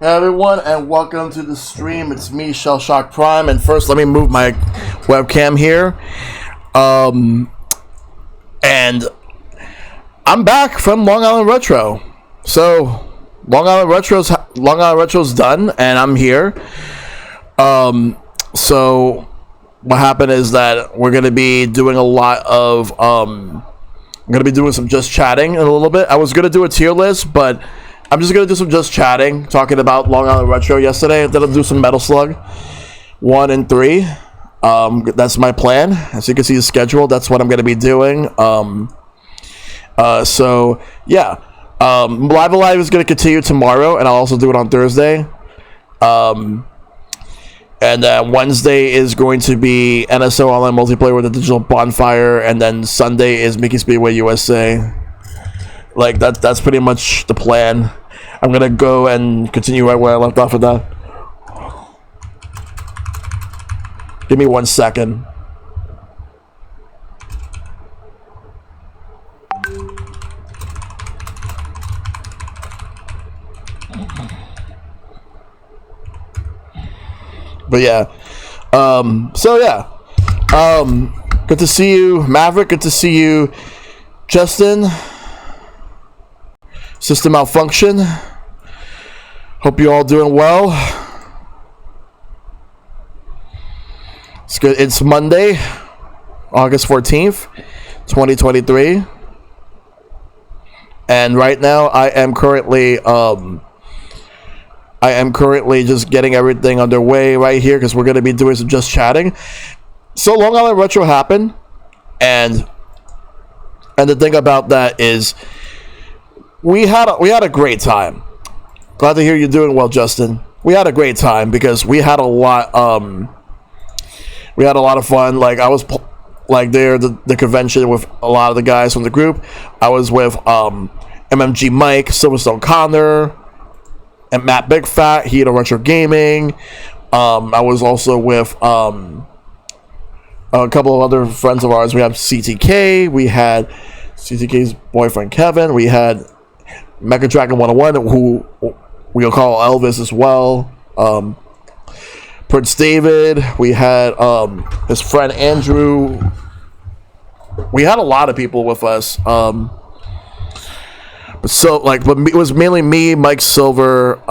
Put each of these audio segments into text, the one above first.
Hey everyone, and welcome to the stream. It's me, ShellshockPrime, and first let me move my webcam here. And I'm back from Long Island Retro. So Long Island Retro's done, and I'm here. So what happened is that we're gonna be doing a lot of I'm gonna be doing some just chatting in a little bit. I was gonna do a tier list, but I'm just going to do some just chatting, talking about Long Island Retro yesterday. Then I'll do some Metal Slug 1 and 3. That's my plan. As you can see the schedule, that's what I'm going to be doing. So, yeah. Live Alive is going to continue tomorrow, and I'll also do it on Thursday. And Wednesday is going to be NSO Online Multiplayer with a Digital Bonfire, and then Sunday is Mickey Speedway USA. Like, that's pretty much the plan. I'm gonna go and continue right where I left off with that. Give me 1 second. But yeah. So yeah. Good to see you, Maverick. Good to see you, Justin. System malfunction. Hope you're all doing well. It's good. It's Monday, August 14th, 2023. And right now I am currently just getting everything underway right here because we're going to be doing some just chatting. So Long Island Retro happened, and the thing about that is we had a great time. Glad to hear you're doing well, Justin. We had a great time because we had a lot of fun. Like I was there the convention with a lot of the guys from the group. I was with MMG Mike, Silverstone Connor, and Matt Big Fat, Hito Retro Gaming. I was also with a couple of other friends of ours. We have CTK. We had CTK's boyfriend Kevin. We had Mecha Dragon 101, who we'll call Elvis as well. Prince David. We had his friend Andrew. We had a lot of people with us. But it was mainly me, Mike Silver,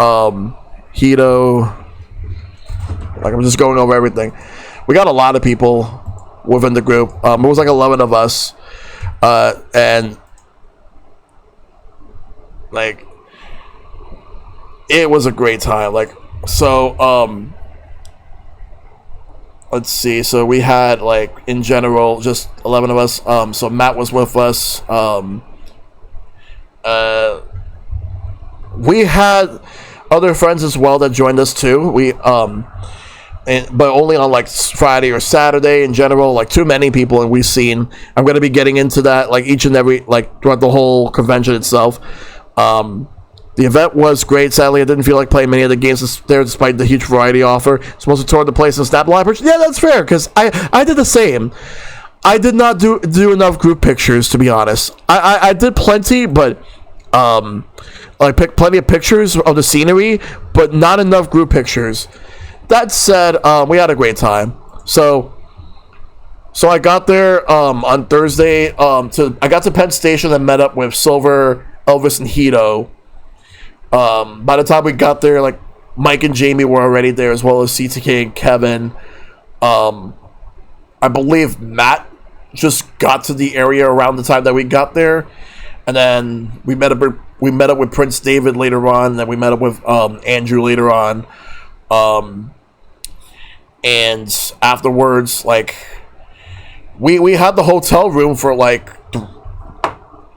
Hito. Like I'm just going over everything. We got a lot of people within the group. It was like 11 of us, and like it was a great time. Like so let's see, so we had like in general just 11 of us. So Matt was with us. We had other friends as well that joined us too. We but only on like Friday or Saturday in general, like too many people, and we've seen. I'm going to be getting into that like each and every, like throughout the whole convention itself. The event was great. Sadly, I didn't feel like playing many of the games there despite the huge variety offer. It's mostly toward the place and snap libraries. Yeah, that's fair, because I did the same. I did not do enough group pictures, to be honest. I did plenty, but I picked plenty of pictures of the scenery, but not enough group pictures. That said, we had a great time. So I got there on Thursday. I got to Penn Station and met up with Silver, Elvis, and Hito. By the time we got there, like Mike and Jamie were already there, as well as CTK and Kevin. I believe Matt just got to the area around the time that we got there, and then we met up with Prince David later on, and then we met up with Andrew later on. And afterwards, like we had the hotel room for like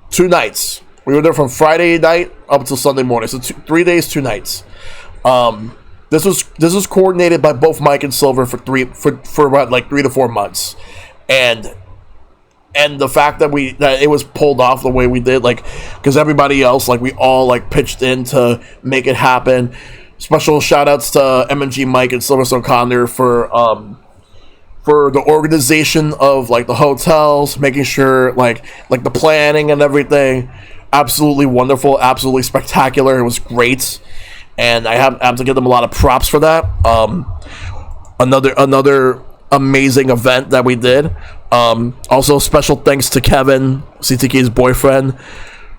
2 nights. We were there from Friday night up until Sunday morning, so 3 days, 2 nights. This was coordinated by both Mike and Silver for about like 3 to 4 months, and the fact that it was pulled off the way we did, like because everybody else, like we all like pitched in to make it happen. Special shout outs to MMG Mike and Silverstone Connor for the organization of like the hotels, making sure like the planning and everything. Absolutely wonderful, absolutely spectacular. It was great. and I have to give them a lot of props for that. Another amazing event that we did. Also, special thanks to Kevin, CTK's boyfriend,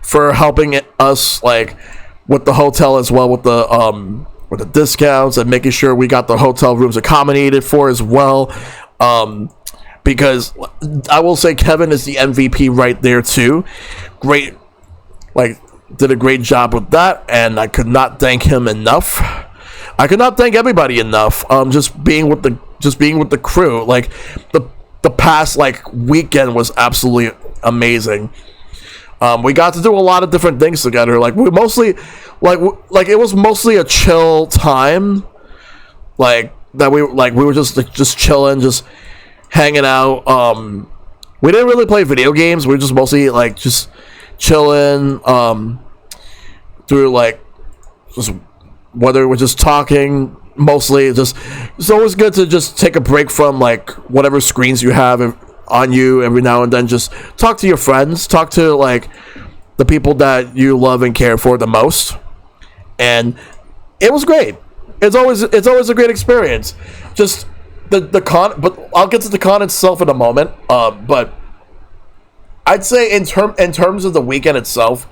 for helping us like with the hotel as well, with the discounts and making sure we got the hotel rooms accommodated for as well. Because I will say Kevin is the MVP right there too. Great, like did a great job with that, and I could not thank him enough. I could not thank everybody enough. Just being with the crew, like the past like weekend was absolutely amazing. We got to do a lot of different things together. Like we mostly, like it was mostly a chill time. Like that we were just chilling, just hanging out. We didn't really play video games. We were just mostly like just chilling. Through like just whether we're just talking. Mostly just it's always good to just take a break from like whatever screens you have on you every now and then. Just talk to your friends, talk to like the people that you love and care for the most, and it was great. It's always a great experience. Just the con, but I'll get to the con itself in a moment. But I'd say in terms of the weekend itself,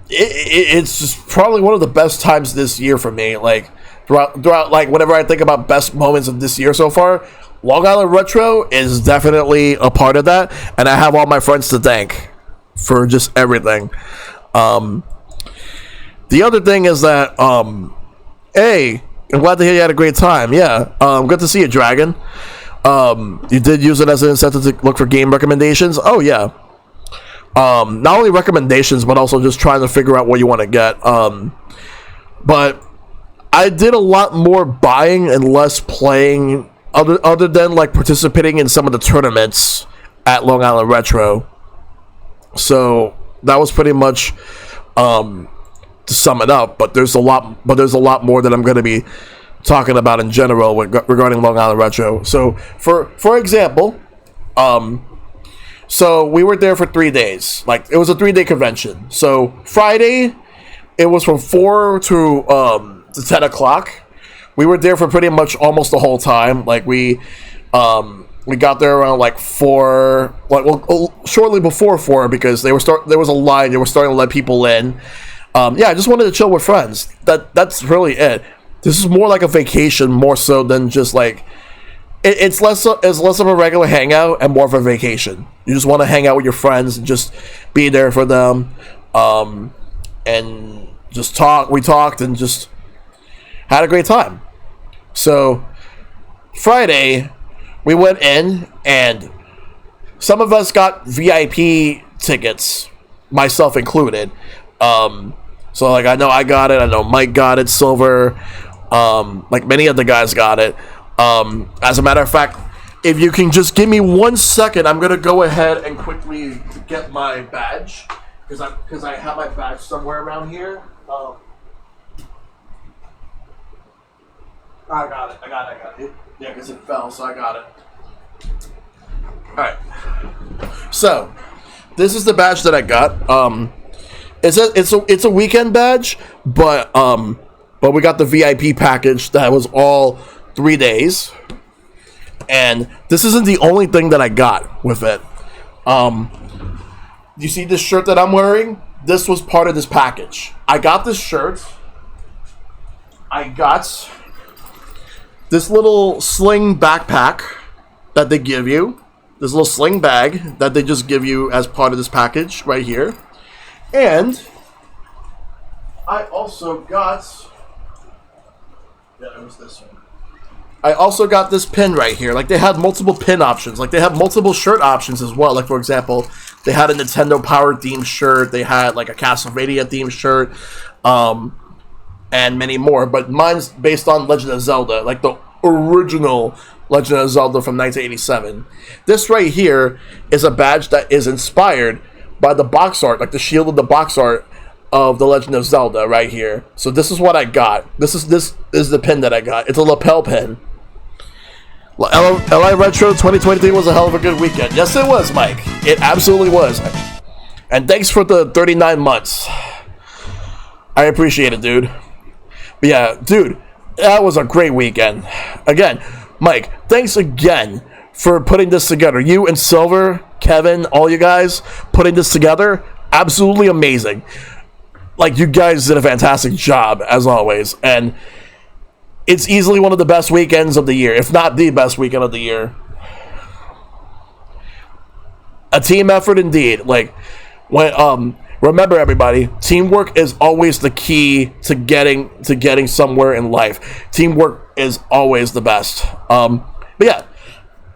it's just probably one of the best times this year for me. Like throughout like whenever I think about best moments of this year so far, Long Island Retro is definitely a part of that, and I have all my friends to thank for just everything. The other thing is that hey, I'm glad to hear you had a great time. Yeah, good to see you, Dragon. You did use it as an incentive to look for game recommendations. Oh yeah. Not only recommendations, but also just trying to figure out what you want to get. But I did a lot more buying and less playing, other than like participating in some of the tournaments at Long Island Retro. So that was pretty much to sum it up. But there's a lot more that I'm going to be talking about in general regarding Long Island Retro. So for example, so we were there for 3 days. Like it was a 3-day convention. So Friday, it was from 4 to 10 o'clock. We were there for pretty much almost the whole time. Like we got there around like 4. Well, shortly before 4 because there was a line. They were starting to let people in. Yeah, I just wanted to chill with friends. That's really it. This is more like a vacation, more so than just like. It's less of a regular hangout and more of a vacation. You just want to hang out with your friends and just be there for them, and just talk. We talked and just had a great time. So Friday, we went in and some of us got VIP tickets, myself included. So like I know I got it. I know Mike got it, Silver. Like many of the guys got it. As a matter of fact, if you can just give me 1 second, I'm gonna go ahead and quickly get my badge because I have my badge somewhere around here. I got it. Yeah, because it fell, so I got it. All right. So this is the badge that I got. It's a weekend badge, but we got the VIP package that was all 3 days, and this isn't the only thing that I got with it. You see this shirt that I'm wearing? This was part of this package. I got this shirt. I got this little sling backpack that they give you. This little sling bag that they just give you as part of this package right here. And I also got... Yeah, it was this one. I also got this pin right here. Like, they had multiple pin options. Like, they have multiple shirt options as well. Like, for example, they had a Nintendo Power themed shirt. They had, like, a Castlevania themed shirt. And many more. But mine's based on Legend of Zelda. Like, the original Legend of Zelda from 1987. This right here is a badge that is inspired by the box art. Like, the shield of the box art of the Legend of Zelda right here. So this is what I got. This is the pin that I got. It's a lapel pin. LI Retro 2023 was a hell of a good weekend. Yes, it was, Mike. It absolutely was. And thanks for the 39 months. I appreciate it, dude. But yeah, dude, that was a great weekend. Again, Mike, thanks again for putting this together. You and Silver, Kevin, all you guys putting this together, absolutely amazing. Like, you guys did a fantastic job, as always. And it's easily one of the best weekends of the year, if not the best weekend of the year. A team effort indeed. Like, when remember, everybody, teamwork is always the key to getting somewhere in life. Teamwork is always the best. But yeah,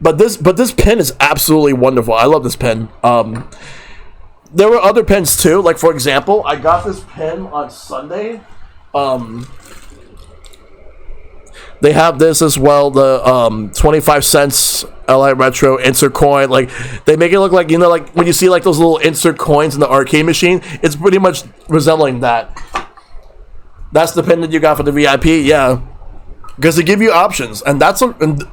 but this pin is absolutely wonderful. I love this pin. There were other pins too. Like, for example, I got this pin on Sunday. They have this as well, the 25 cents LI Retro insert coin. Like, they make it look like, you know, like when you see like those little insert coins in the arcade machine, it's pretty much resembling that. That's the pin that you got for the VIP, yeah. Because they give you options, and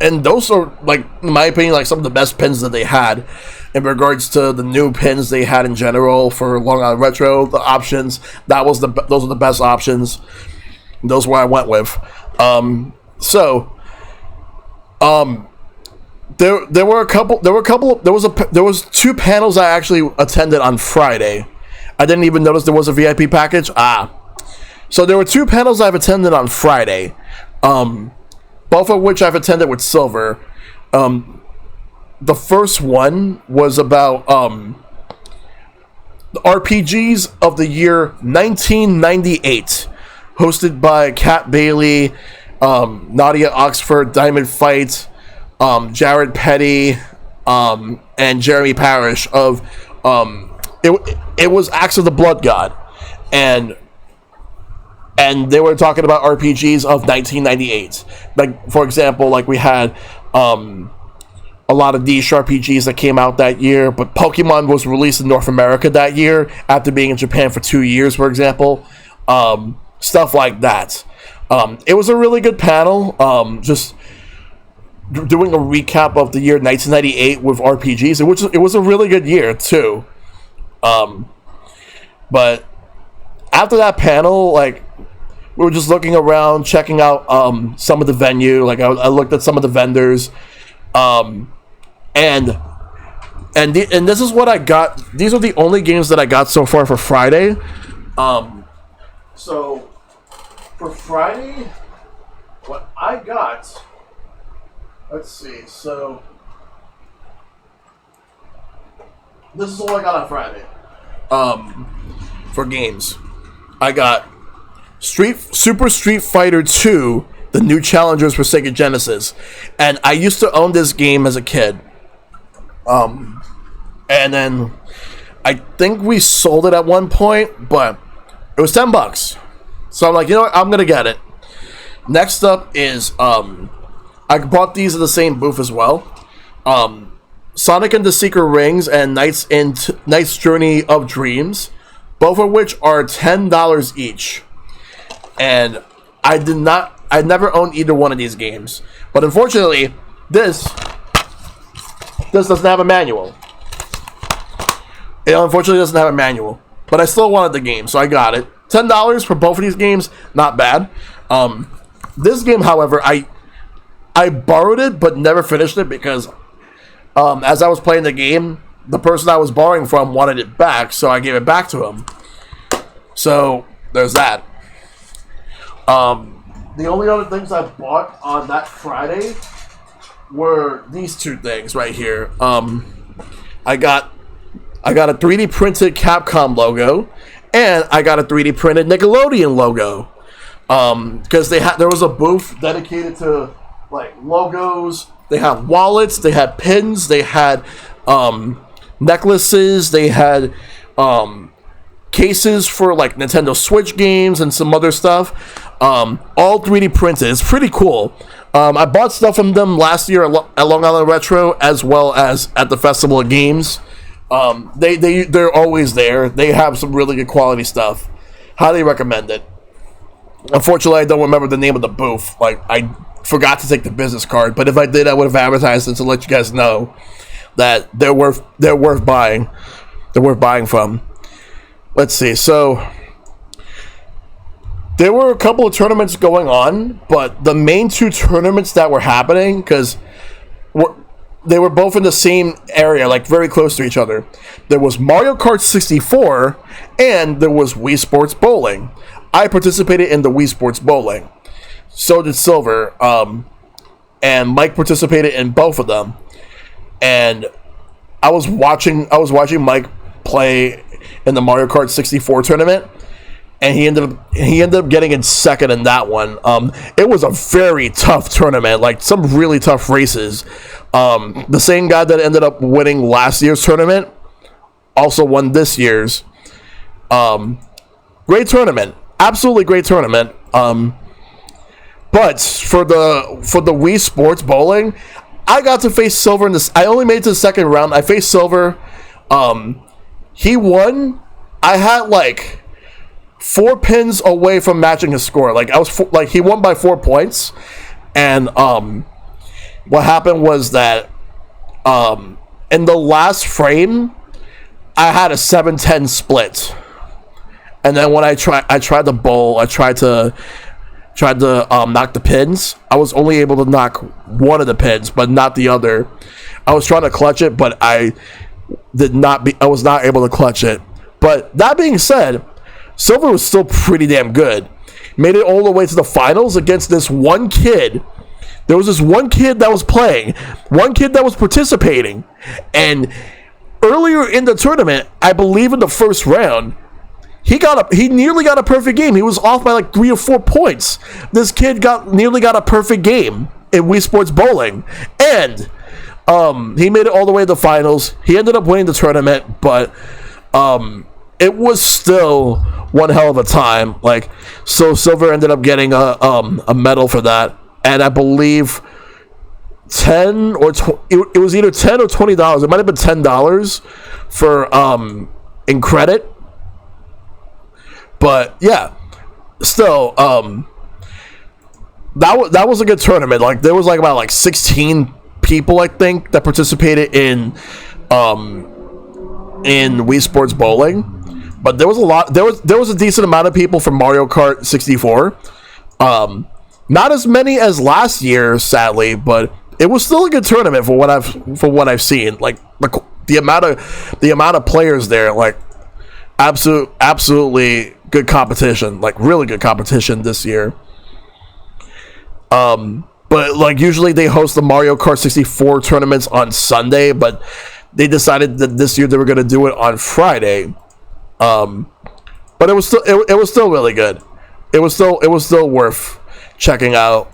and those are, like, in my opinion, like some of the best pins that they had in regards to the new pins they had in general for Long Island Retro. The options, those are the best options. Those are what I went with. There was two panels I actually attended on Friday. I didn't even notice there was a VIP package. So there were two panels I've attended on Friday, both of which I've attended with Silver. The first one was about the RPGs of the year 1998, hosted by Kat Bailey, Nadia Oxford, Diamond Fight, Jared Petty, and Jeremy Parrish of it was Axe of the Blood God, and they were talking about RPGs of 1998. Like, for example, like we had a lot of niche RPGs that came out that year, but Pokemon was released in North America that year after being in Japan for 2 years, for example. Stuff like that. It was a really good panel. Just doing a recap of the year 1998 with RPGs, it was a really good year too. But after that panel, like, we were just looking around, checking out some of the venue. Like, I looked at some of the vendors, and this is what I got. These are the only games that I got so far for Friday. So for Friday, what I got, let's see. So this is all I got on Friday. For games, I got Super Street Fighter 2, the new challengers for Sega Genesis, and I used to own this game as a kid. And then I think we sold it at one point, but it was $10. So I'm like, you know what? I'm gonna get it. Next up is I bought these at the same booth as well. Sonic and the Secret Rings and Knight's Journey of Dreams, both of which are $10 each. And I never owned either one of these games. But unfortunately, this doesn't have a manual. It unfortunately doesn't have a manual. But I still wanted the game, so I got it. $10 for both of these games, not bad. This game, however, I borrowed it but never finished it because as I was playing the game, the person I was borrowing from wanted it back, so I gave it back to him. So there's that. The only other things I bought on that Friday were these two things right here. I got a 3D printed Capcom logo, and I got a 3D printed Nickelodeon logo. Because there was a booth dedicated to, like, logos. They had wallets, they had pins, they had necklaces, they had cases for, like, Nintendo Switch games and some other stuff. All 3D printed. It's pretty cool. I bought stuff from them last year at Long Island Retro, as well as at the Festival of Games. They're always there. They have some really good quality stuff. Highly recommend it. Unfortunately, I don't remember the name of the booth. Like, I forgot to take the business card, but if I did, I would have advertised it to let you guys know that they're worth buying. They're worth buying from. Let's see. So There were a couple of tournaments going on, but the main two tournaments that were happening, because they were both in the same area, like very close to each other. There was Mario Kart 64, and there was Wii Sports Bowling. I participated in the Wii Sports Bowling. So did Silver, and Mike participated in both of them. And I was watching Mike play in the Mario Kart 64 tournament, and he ended up getting in second in that one. It was a very tough tournament, like some really tough races. The same guy that ended up winning last year's tournament also won this year's. Great tournament, absolutely great tournament. But for the Wii Sports Bowling, I got to face Silver in this. I only made it to the second round. I faced Silver. He won. I had like 4 pins away from matching his score. Like he won by 4 points, and what happened was that in the last frame, I had a 7-10 split, and then when I tried to bowl, I tried to knock the pins. I was only able to knock one of the pins, but not the other. I was trying to clutch it, but I was not able to clutch it. But that being said, Silver was still pretty damn good. Made it all the way to the finals against this one kid. There was this one kid that was playing, one kid that was participating, and earlier in the tournament, I believe in the first round, he nearly got a perfect game. He was off by like 3 or 4 points. This kid nearly got a perfect game in Wii Sports Bowling, and he made it all the way to the finals. He ended up winning the tournament, but it was still one hell of a time. Like, so Silver ended up getting a medal for that, and I believe it was either $10 or $20. It might have been $10 for in credit. But yeah, still, that was a good tournament. Like, there was like about like 16 people, I think, that participated in Wii Sports Bowling. But there was a lot. There was a decent amount of people from Mario Kart 64. Not as many as last year, sadly, but it was still a good tournament for what I've seen. Like the amount of players there, like absolutely good competition, like really good competition this year. But like usually they host the Mario Kart 64 tournaments on Sunday, but they decided that this year they were going to do it on Friday. But it was still really good. It was still worth checking out.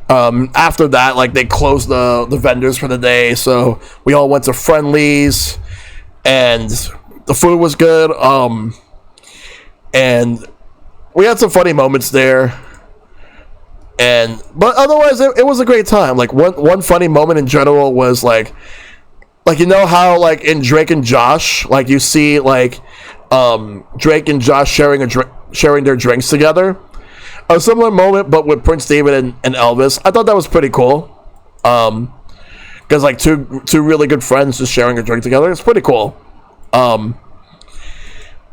After that, like, they closed the vendors for the day, so we all went to Friendly's, and the food was good. And we had some funny moments there. But otherwise, it was a great time. Like, one funny moment in general was like you know how, like, in Drake and Josh, like, you see, like, Drake and Josh sharing their drinks together. A similar moment, but with Prince David and Elvis. I thought that was pretty cool. Because, like, two really good friends just sharing a drink together. It's pretty cool.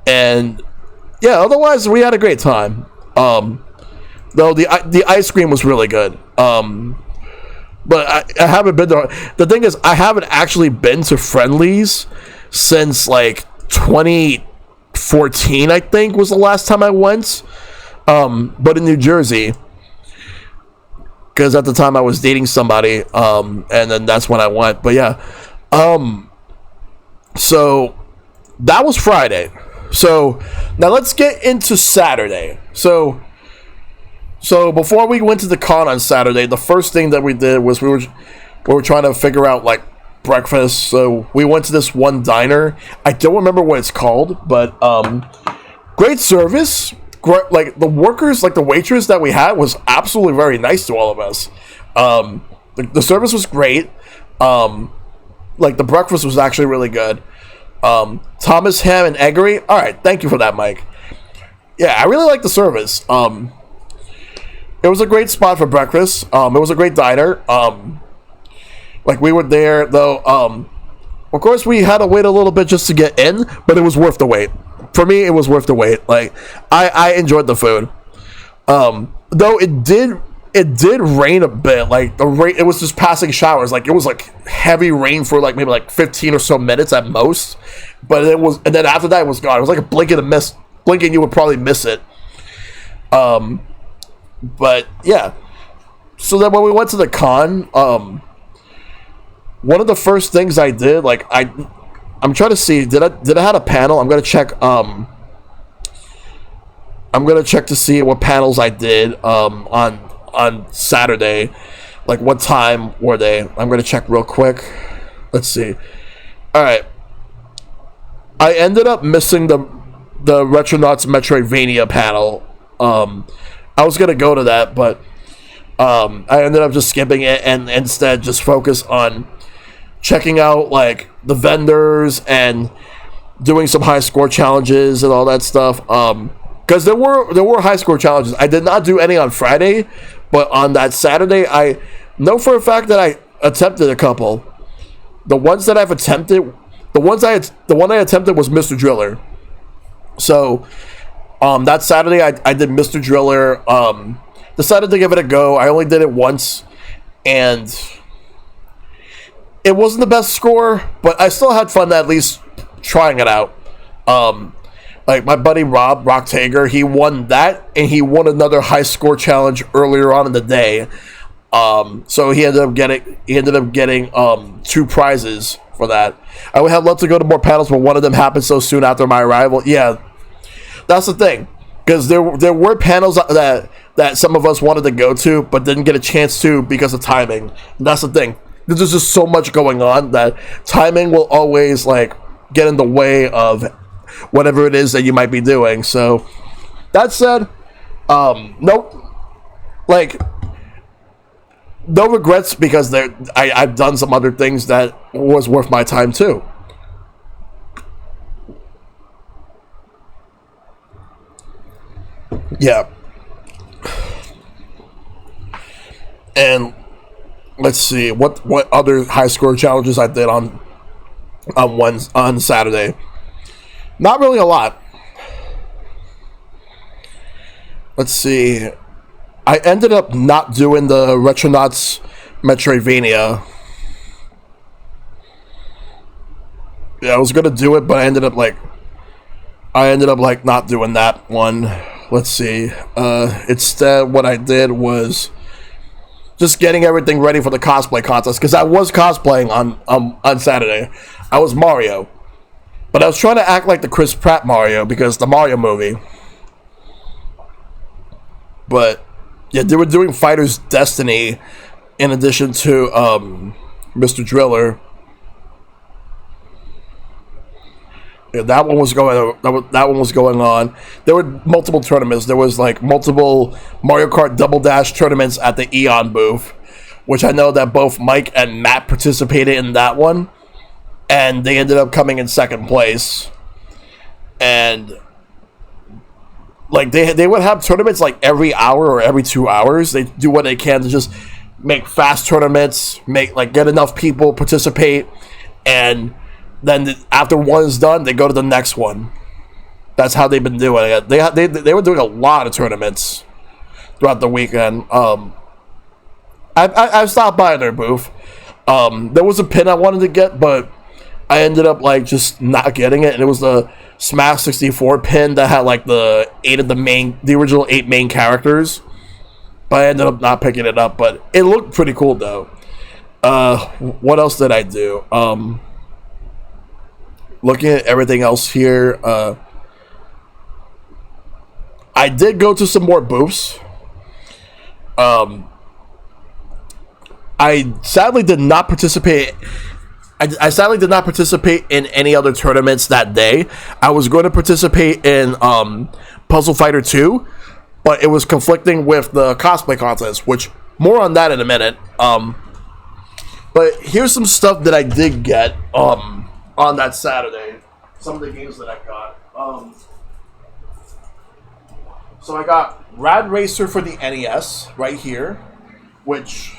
And yeah, otherwise we had a great time. Though the ice cream was really good. But I haven't been there. The thing is, I haven't actually been to Friendly's since like 2014, I think, was the last time I went. But in New Jersey, because at the time I was dating somebody, and then that's when I went. But yeah, so that was Friday. So now let's get into Saturday. So before we went to the con on Saturday, the first thing that we did was we were trying to figure out like breakfast. So we went to this one diner. I don't remember what it's called, but great service. Like the workers, like the waitress that we had was absolutely very nice to all of us. The service was great. Like the breakfast was actually really good. Thomas ham and eggery. All right, thank you for that, Mike. Yeah, I really like the service. It was a great spot for breakfast. It was a great diner. Like we were there though. Of course, we had to wait a little bit just to get in, but it was worth the wait. For me, it was worth the wait. Like I enjoyed the food. Though it did rain a bit. Like the rain, it was just passing showers. Like it was like heavy rain for like maybe like 15 or so minutes at most. But it was, and then after that it was gone. It was like a blink and a miss. Blinking, you would probably miss it. But yeah. So then when we went to the con, one of the first things I did, like I'm trying to see, did I have a panel? I'm gonna check. I'm gonna check to see what panels I did on Saturday. Like what time were they? I'm gonna check real quick. Let's see. All right. I ended up missing the Retronauts Metroidvania panel. I was gonna go to that, but I ended up just skipping it and instead just focus on checking out like the vendors and doing some high score challenges and all that stuff. Because there were high score challenges. I did not do any on Friday, but on that Saturday, I know for a fact that I attempted a couple. The ones that I've attempted, the one I attempted was Mr. Driller. So that Saturday, I did Mr. Driller. Decided to give it a go. I only did it once, and it wasn't the best score, but I still had fun at least trying it out. Like my buddy Rock Tager, he won that, and he won another high score challenge earlier on in the day. So he ended up getting 2 prizes for that. I would have loved to go to more panels, but one of them happened so soon after my arrival. Yeah, that's the thing, because there were panels that some of us wanted to go to, but didn't get a chance to because of timing. And that's the thing. There's just so much going on that timing will always like get in the way of whatever it is that you might be doing. So that said, nope, like no regrets, because I've done some other things that was worth my time too. Yeah. And let's see what other high score challenges I did on Saturday. Not really a lot. Let's see. I ended up not doing the Retronauts Metroidvania. Yeah, I was gonna do it, but I ended up not doing that one. Let's see. Instead, what I did was just getting everything ready for the cosplay contest, because I was cosplaying on Saturday. I was Mario, but I was trying to act like the Chris Pratt Mario because the Mario movie. But yeah, they were doing Fighter's Destiny in addition to Mr. Driller. Yeah, that one was going on. There were multiple tournaments. There was like multiple Mario Kart Double Dash tournaments at the Eon booth, which I know that both Mike and Matt participated in that one, and they ended up coming in second place. And like they would have tournaments like every hour or every 2 hours. They do what they can to just make fast tournaments, get enough people participate, and then after one is done, they go to the next one. That's how they've been doing it. They were doing a lot of tournaments throughout the weekend. I stopped by their booth. There was a pin I wanted to get, but I ended up just not getting it. And it was the Smash 64 pin that had the original 8 main characters. But I ended up not picking it up. But it looked pretty cool though. What else did I do? Looking at everything else here, I did go to some more booths. I sadly did not participate. I sadly did not participate in any other tournaments that day. I was going to participate in Puzzle Fighter 2, but it was conflicting with the cosplay contest, which more on that in a minute. But here's some stuff that I did get on that Saturday. Some of the games that I got. So I got Rad Racer for the NES right here, which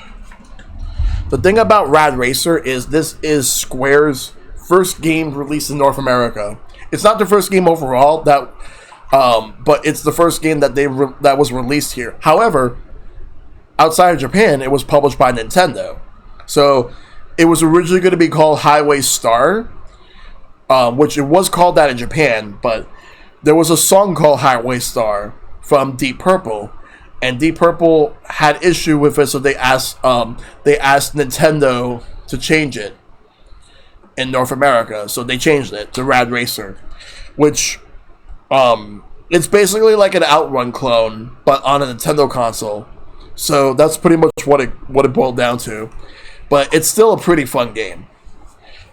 the thing about Rad Racer is this is Square's first game released in North America. It's not their first game overall. But it's the first game that that was released here. However, outside of Japan, it was published by Nintendo. So it was originally going to be called Highway Star, which it was called that in Japan, but there was a song called Highway Star from Deep Purple, and Deep Purple had issue with it, so they asked Nintendo to change it in North America. So they changed it to Rad Racer, which it's basically like an Outrun clone, but on a Nintendo console. So that's pretty much what it boiled down to. But it's still a pretty fun game.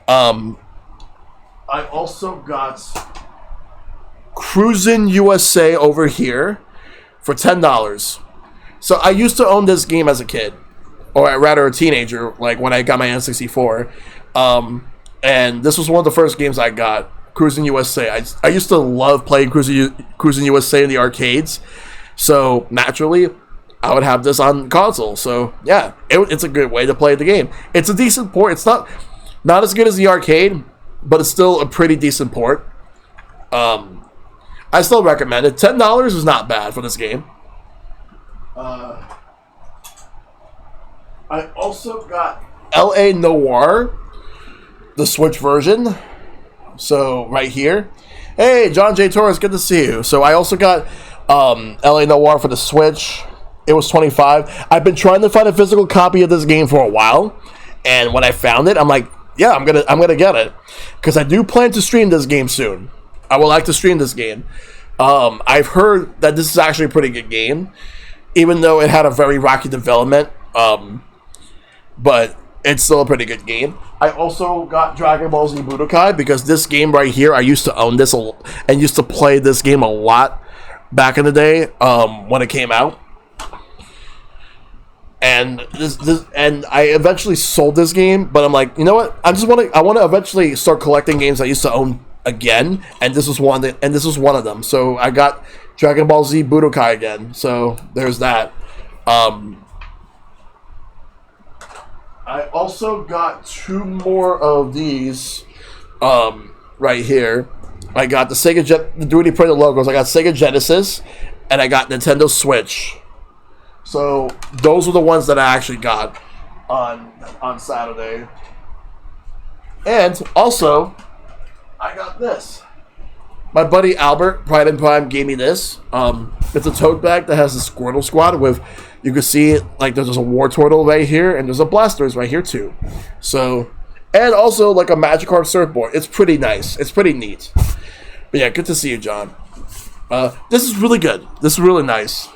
I also got Cruisin' USA over here for $10. So I used to own this game as a kid, or rather a teenager, like when I got my N64. And this was one of the first games I got, Cruisin' USA. I used to love playing Cruisin' USA in the arcades. So naturally, I would have this on console. So yeah, it's a good way to play the game. It's a decent port. It's not as good as the arcade, but it's still a pretty decent port. I still recommend it. $10 is not bad for this game. I also got LA Noire, the Switch version. So right here. Hey, John J. Torres, good to see you. So I also got LA Noire for the Switch. It was $25. I've been trying to find a physical copy of this game for a while, and when I found it, I'm like, yeah, I'm gonna get it, because I do plan to stream this game soon. I would like to stream this game. I've heard that this is actually a pretty good game, even though it had a very rocky development. But it's still a pretty good game. I also got Dragon Ball Z Budokai, because this game right here, I used to own this and used to play this game a lot back in the day when it came out. And and I eventually sold this game, but I'm like, you know what? I want to eventually start collecting games I used to own again, and this was one of them. So I got Dragon Ball Z Budokai again. So there's that. I also got two more of these right here. I got the Sega the 3D printed logos. I got Sega Genesis, and I got Nintendo Switch. So those were the ones that I actually got on Saturday. And also, I got this. My buddy Albert, Pride and Prime, gave me this. It's a tote bag that has a Squirtle Squad with, you can see, like, there's a War Turtle right here, and there's a Blasters right here too. So, and also like a Magikarp surfboard. It's pretty nice. It's pretty neat. But yeah, good to see you, John. This is really good. This is really nice.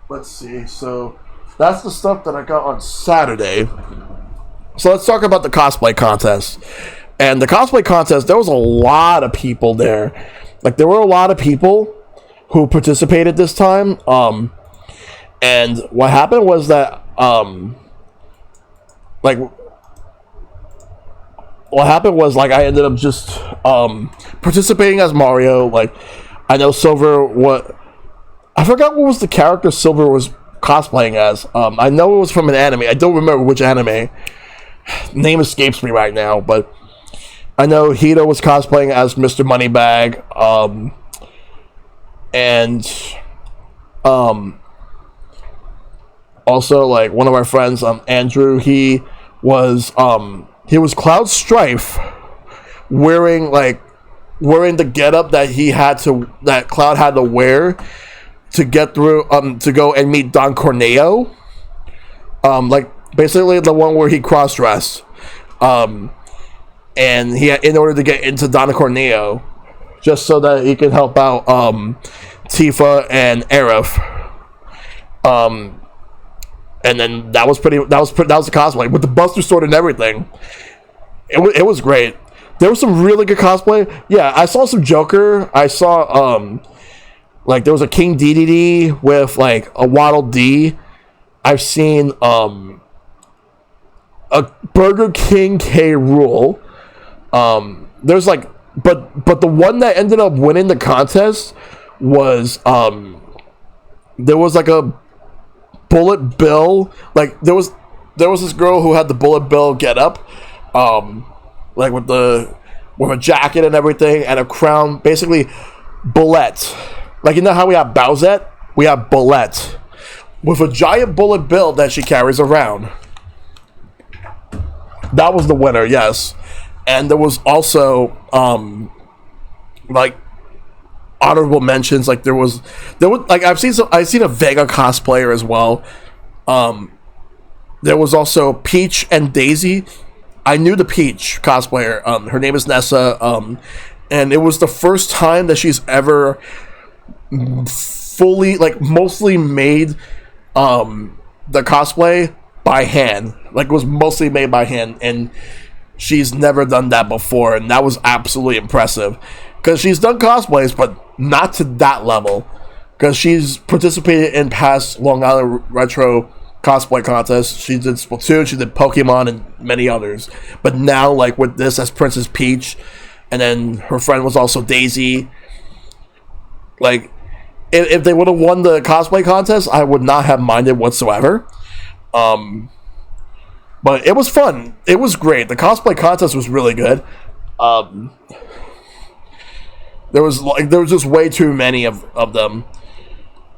Let's see. So that's the stuff that I got on Saturday. So let's talk about the cosplay contest. And the cosplay contest, there was a lot of people there. Like, there were a lot of people who participated this time. And what happened was that, I ended up just participating as Mario. Like, I know Silver, I forgot what was the character Silver was cosplaying as. I know it was from an anime. I don't remember which anime. Name escapes me right now, but I know Hito was cosplaying as Mr. Moneybag. And also, like, one of our friends, Andrew, he was Cloud Strife, wearing the getup that Cloud had to wear to get through, to go and meet Don Corneo. Like, basically the one where he cross-dressed. And in order to get into Don Corneo, just so that he could help out Tifa and Aerith. And then that was the cosplay with the Buster Sword and everything. It was great. There was some really good cosplay. Yeah, I saw some Joker. I saw like, there was a King Dedede with, like, a Waddle Dee. I've seen a Burger King K. Rool. There's like, but the one that ended up winning the contest was there was like a Bullet Bill. Like, there was this girl who had the Bullet Bill get up, like with the with a jacket and everything and a crown, basically Bullet. Like, you know how we have Bowsette? We have Bullet with a giant bullet bill that she carries around. That was the winner, yes. And there was also like honorable mentions. Like there was like I've seen a Vega cosplayer as well. There was also Peach and Daisy. I knew the Peach cosplayer. Her name is Nessa. And it was the first time that she's ever fully, like, mostly made the cosplay by hand. Like, it was mostly made by hand, and she's never done that before, and that was absolutely impressive. Because she's done cosplays, but not to that level. Because she's participated in past Long Island Retro cosplay contests. She did Splatoon, she did Pokemon, and many others. But now, like, with this as Princess Peach, and then her friend was also Daisy. Like, if they would have won the cosplay contest, I would not have minded whatsoever. But it was fun. It was great. The cosplay contest was really good. There was just way too many of them.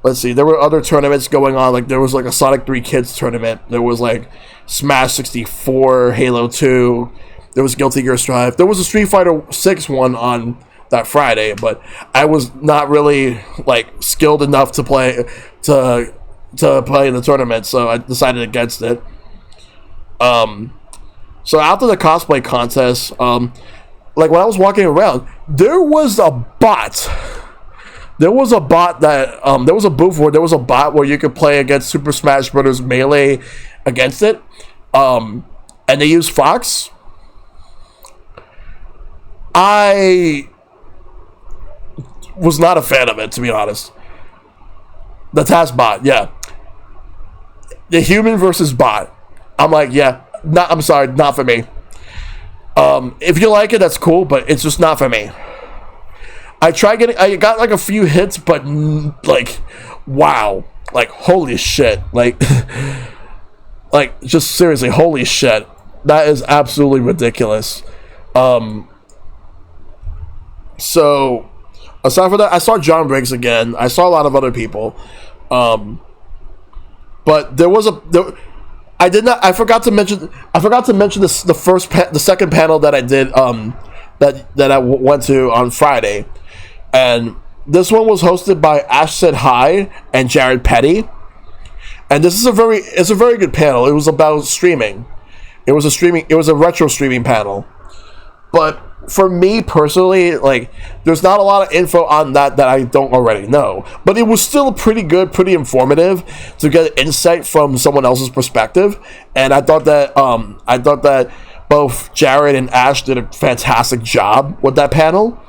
Let's see. There were other tournaments going on. Like, there was like a Sonic 3 Kids tournament. There was like Smash 64, Halo 2. There was Guilty Gear Strive. There was a Street Fighter 6 one on that Friday, but I was not really like skilled enough to play to play in the tournament, so I decided against it. So after the cosplay contest, like when I was walking around, there was a bot. There was a bot that there was a booth where there was a bot where you could play against Super Smash Bros. Melee against it, and they used Fox. I was not a fan of it, to be honest. The task bot, yeah. The human versus bot. I'm like, yeah, I'm sorry, not for me. If you like it, that's cool, but it's just not for me. I got like a few hits, but like, wow, like holy shit, like, like just seriously, holy shit, that is absolutely ridiculous. So, aside from that, I saw John Briggs again. I saw a lot of other people, but there was I forgot to mention this, the second panel that I did, that I went to on Friday, and this one was hosted by Ash Said Hi and Jared Petty, and it's a very good panel. It was about streaming. It was a retro streaming panel, but for me personally, like, there's not a lot of info on that I don't already know. But it was still pretty good, pretty informative to get insight from someone else's perspective. And I thought that both Jared and Ash did a fantastic job with that panel.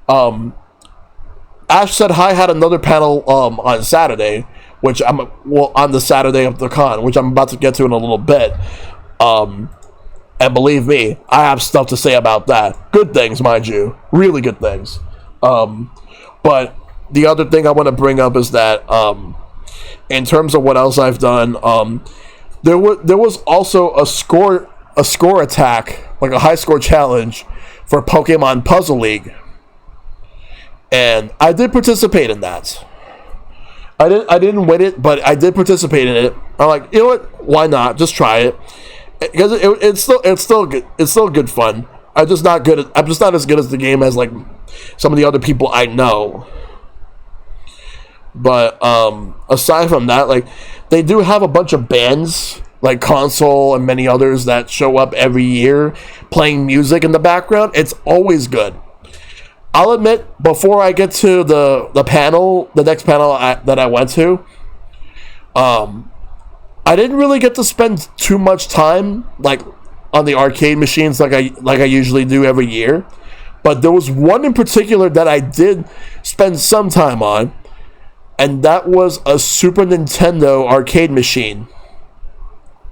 Ash Said Hi had another panel on Saturday, on the Saturday of the con, which I'm about to get to in a little bit. And believe me, I have stuff to say about that. Good things, mind you. Really good things. But the other thing I want to bring up is that, in terms of what else I've done, there was also a score attack, like a high score challenge for Pokemon Puzzle League. And I did participate in that. I didn't win it, but I did participate in it. I'm like, you know what? Why not? Just try it. Because it's still good. It's still good fun. I'm just not as good as the game as like some of the other people I know. But aside from that, like, they do have a bunch of bands like Console and many others that show up every year playing music in the background. It's always good. I'll admit, before I get to the next panel that I went to, I didn't really get to spend too much time like on the arcade machines like I usually do every year. But there was one in particular that I did spend some time on, and that was a Super Nintendo arcade machine,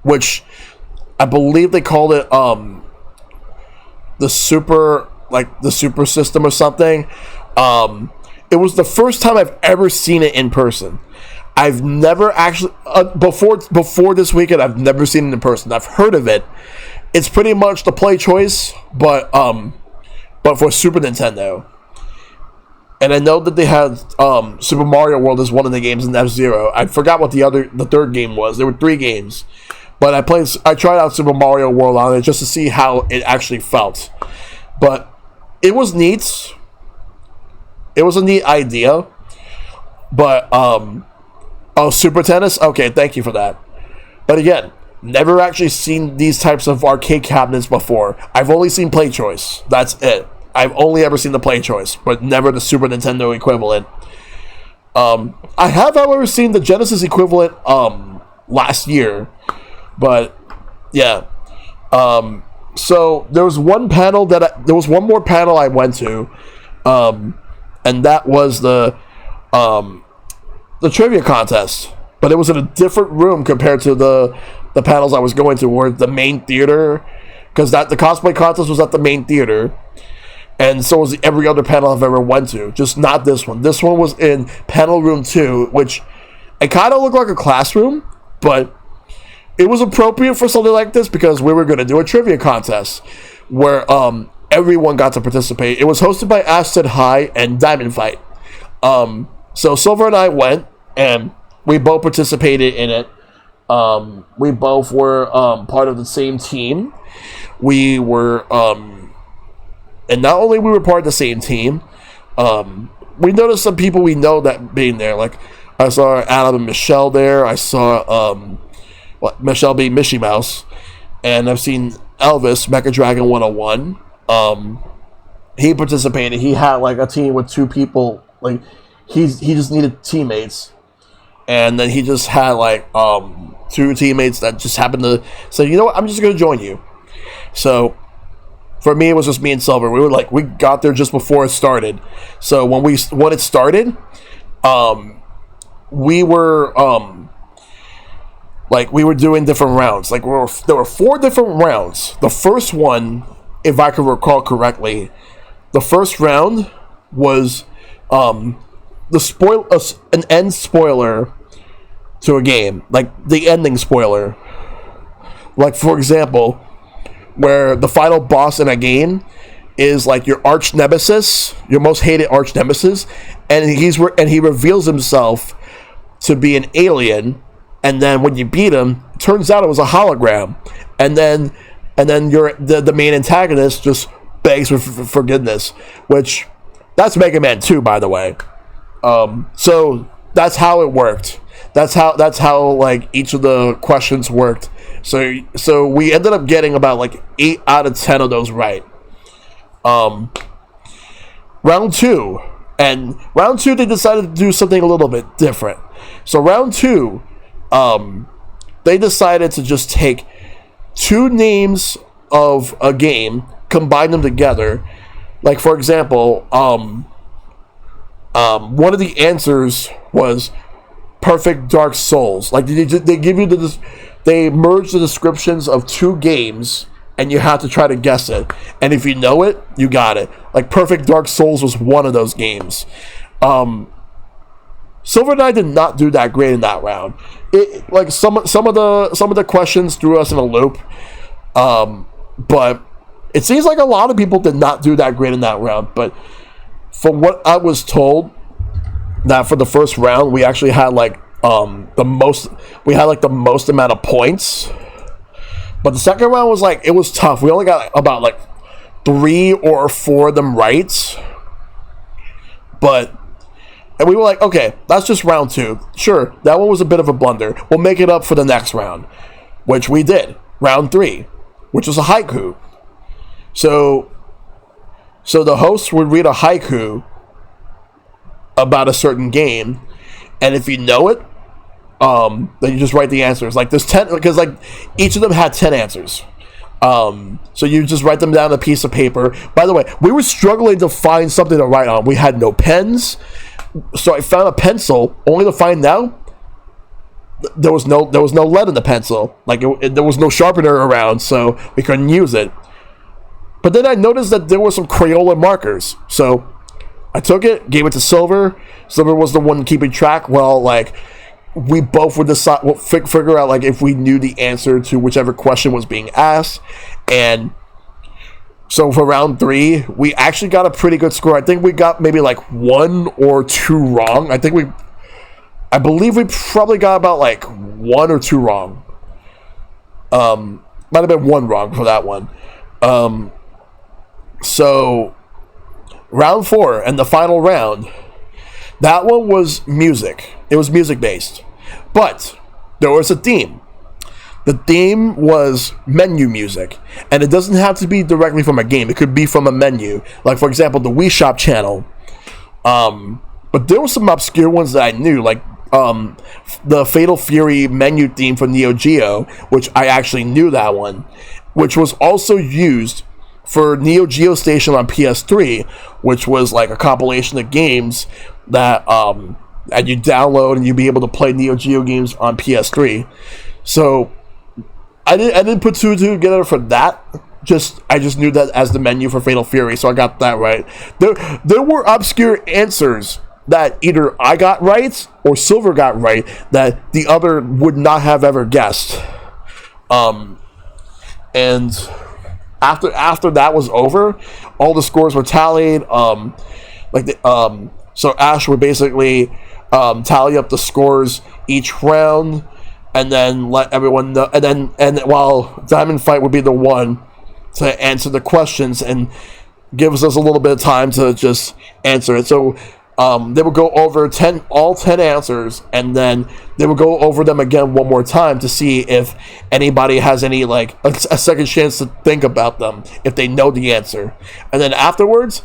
which I believe they called it the Super System or something. It was the first time I've ever seen it in person. I've never actually before this weekend. I've never seen it in person. I've heard of it. It's pretty much the Play Choice, but but for Super Nintendo. And I know that they had Super Mario World as one of the games in F-Zero. I forgot what the third game was. There were 3 games. But I tried out Super Mario World on it just to see how it actually felt. But it was neat. It was a neat idea. But, Super Tennis? Okay, thank you for that. But again, never actually seen these types of arcade cabinets before. I've only seen Play Choice. That's it. I've only ever seen the Play Choice, but never the Super Nintendo equivalent. I have, however, seen the Genesis equivalent last year, but yeah. So there was one panel there was one more panel I went to, and that was the trivia contest, but it was in a different room compared to the panels I was going to, or the main theater, because the cosplay contest was at the main theater. And so was every other panel I've ever went to. Just not this one. This one was in panel room 2, which it kind of looked like a classroom, but it was appropriate for something like this because we were going to do a trivia contest where everyone got to participate. It was hosted by Aston High and Diamond Fight. So Silver and I went, and we both participated in it. We both were part of the same team. We were... And not only we were part of the same team, we noticed some people we know that being there. Like, I saw Adam and Michelle there. I saw Michelle being Mishy Mouse. And I've seen Elvis, Mecha Dragon 101. He participated. He had, like, a team with 2 people. Like, he just needed teammates. And then he just had, like, 2 teammates that just happened to say, you know what, I'm just going to join you. So... for me, it was just me and Silver. We got there just before it started. So when it started, we were doing different rounds. Like there were 4 different rounds. The first one, if I can recall correctly, the first round was an end spoiler to a game, like the ending spoiler. Like, for example, where the final boss in a game is like your arch nemesis, your most hated arch nemesis, and he reveals himself to be an alien, and then when you beat him, it turns out it was a hologram, and then the main antagonist just begs for forgiveness, which that's Mega Man 2, by the way. So that's how it worked. That's how like each of the questions worked. So we ended up getting about like 8 out of 10 of those right. Round 2, they decided to do something a little bit different. So round 2, they decided to just take 2 names of a game, combine them together. Like, for example, one of the answers was Perfect Dark Souls. Like, they give you they merge the descriptions of 2 games, and you have to try to guess it. And if you know it, you got it. Like, Perfect Dark Souls was one of those games. Silver and I did not do that great in that round. Like some of the questions threw us in a loop, but it seems like a lot of people did not do that great in that round. But from what I was told, that for the first round we actually had like the most amount of points. But the second round was like, it was tough. We only got about like 3 or 4 of them right. And we were like, okay, that's just round 2. Sure, that one was a bit of a blunder. We'll make it up for the next round, which we did. Round 3, which was a haiku. So the host would read a haiku about a certain game, and if you know it, then you just write the answers. Like there's 10, because like each of them had 10 answers. So you just write them down on a piece of paper. By the way, we were struggling to find something to write on. We had no pens, so I found a pencil. Only to find out there was no lead in the pencil. Like there was no sharpener around, so we couldn't use it. But then I noticed that there were some Crayola markers, so I took it, gave it to Silver. Silver was the one keeping track. Well, like we both would decide, figure out like if we knew the answer to whichever question was being asked, and So for round 3, we actually got a pretty good score. I think we got maybe like 1 or 2 wrong. I believe we probably got about like 1 or 2 wrong. Might have been 1 wrong for that one. So round 4 and the final round, that one was music. It was music based, but there was a theme. The theme was menu music, and it doesn't have to be directly from a game. It could be from a menu, like for example the Wii Shop channel. But there were some obscure ones that I knew, like the Fatal Fury menu theme for Neo Geo, which I actually knew that one, which was also used for Neo Geo Station on PS3, which was like a compilation of games that and you download and you'd be able to play Neo Geo games on PS3. So I didn't put 2 together for that. I just knew that as the menu for Fatal Fury, so I got that right. There were obscure answers that either I got right or Silver got right that the other would not have ever guessed. And after that was over, all the scores were tallied. So Ash would basically tally up the scores each round, and then let everyone know. And while Diamond Fight would be the one to answer the questions and gives us a little bit of time to just answer it. So they would go over all 10 answers, and then they would go over them again one more time to see if anybody has any like a second chance to think about them if they know the answer. And then afterwards,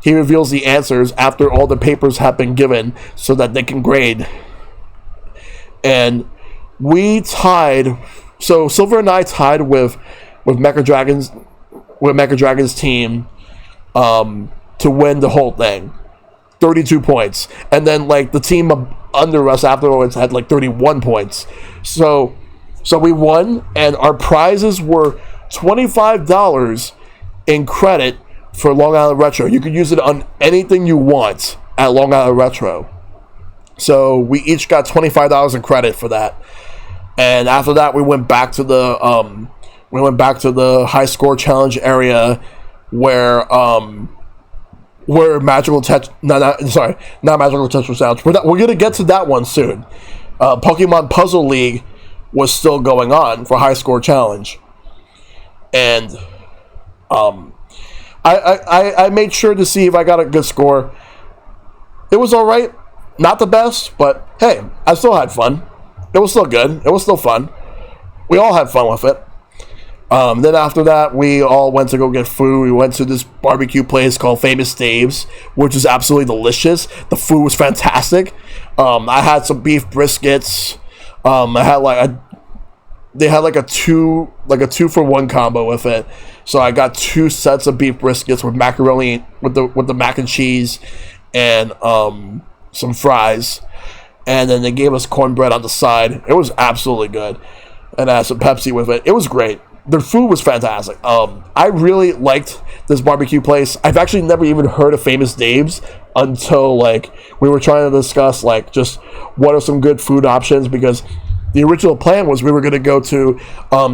he reveals the answers after all the papers have been given so that they can grade. And we tied. So Silver and I tied with Mecha Dragon's team to win the whole thing, 32 points. And then like the team under us afterwards had like 31 points. So we won, and our prizes were $25 in credit for Long Island Retro. You could use it on anything you want at Long Island Retro. So we each got $25 in credit for that. And after that, we went back to the high score challenge area where Magical Tetris, not Magical Tetris Challenge. We're gonna get to that one soon. Pokemon Puzzle League was still going on for high score challenge, and I made sure to see if I got a good score. It was all right, not the best, but hey, I still had fun. It was still good. It was still fun. We all had fun with it. Then after that, we all went to go get food. We went to this barbecue place called Famous Dave's, which is absolutely delicious. The food was fantastic. I had some beef briskets. They had like a 2-for-1 combo with it. So I got 2 sets of beef briskets with macaroni with the mac and cheese and some fries. And then they gave us cornbread on the side. It was absolutely good. And I had some Pepsi with it. It was great. Their food was fantastic. I really liked this barbecue place. I've actually never even heard of Famous Dave's until like we were trying to discuss like just what are some good food options, because the original plan was we were going to go to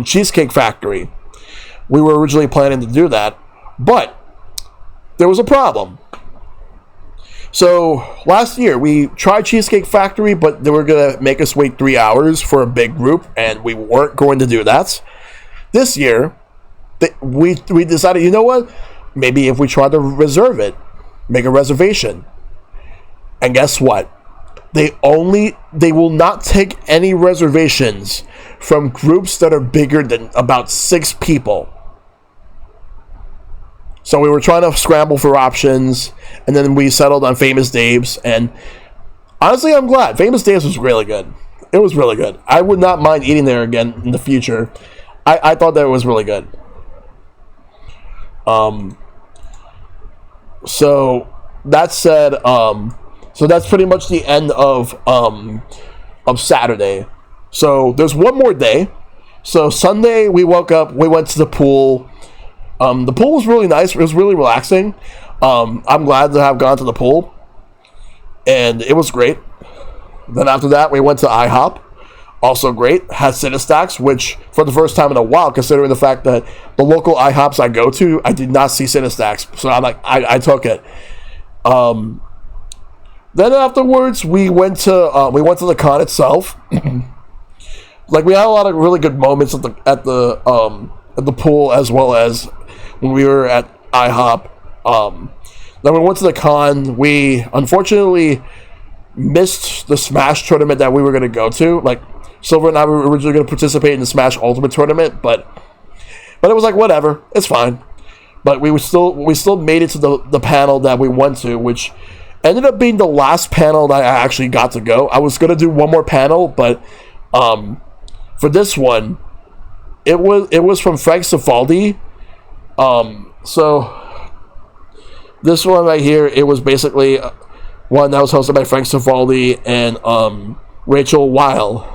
Cheesecake Factory. We were originally planning to do that, but there was a problem. So last year we tried Cheesecake Factory, but they were going to make us wait 3 hours for a big group, and we weren't going to do that. This year, we decided, you know what? Maybe if we try to reserve it, make a reservation. And guess what? They will not take any reservations from groups that are bigger than about 6 people. So we were trying to scramble for options, and then we settled on Famous Dave's, and honestly, I'm glad. Famous Dave's was really good. It was really good. I would not mind eating there again in the future. I thought that it was really good. So that said, so that's pretty much the end of Saturday. So there's one more day. So Sunday we woke up, we went to the pool. The pool was really nice. It was really relaxing. I'm glad to have gone to the pool, and it was great. Then after that, we went to IHOP. also great. Had Cinestacks, which for the first time in a while, considering the fact that the local IHOPs I go to, I did not see Cinestacks. So I'm like, I took it. Then afterwards, we went to the con itself. Like, we had a lot of really good moments at the pool, as well as when we were at IHOP. Then we went to the con. We unfortunately missed the Smash tournament that we were going to go to. Like, Silver and I were originally going to participate in the Smash Ultimate tournament, but it was like, whatever, it's fine. But we still made it to the panel that we went to, which ended up being the last panel that I actually got to go. I was going to do one more panel, but for this one, it was from Frank Cifaldi. So this one right here, it was basically one that was hosted by Frank Cifaldi and Rachel Weil.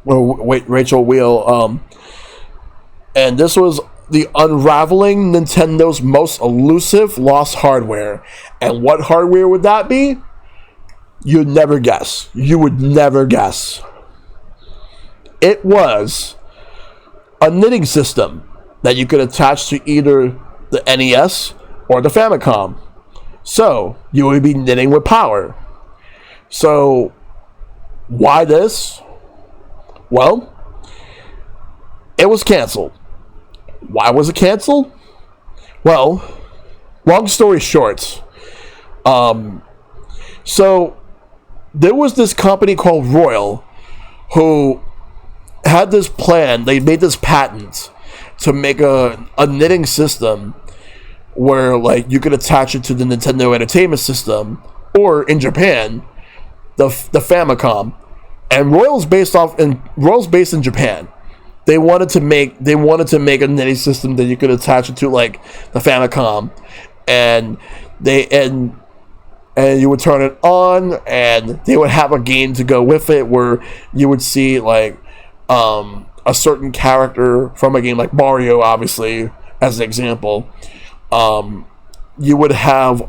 Rachel Weil. And this was the unraveling Nintendo's most elusive lost hardware. And what hardware would that be? You'd never guess. You would never guess. It was a knitting system that you could attach to either the NES or the Famicom. So, you would be knitting with power. So, why this? Well, it was canceled. Why was it canceled? Well, long story short, so there was this company called Royal who had this plan. They made this patent to make a knitting system where, like, you could attach it to the Nintendo Entertainment System, or in Japan, the Famicom. And Royal's based in Japan. They wanted to make a knitting system that you could attach it to, like, the Famicom, and you would turn it on, and they would have a game to go with it where you would see, like, a certain character from a game like Mario, obviously, as an example. You would have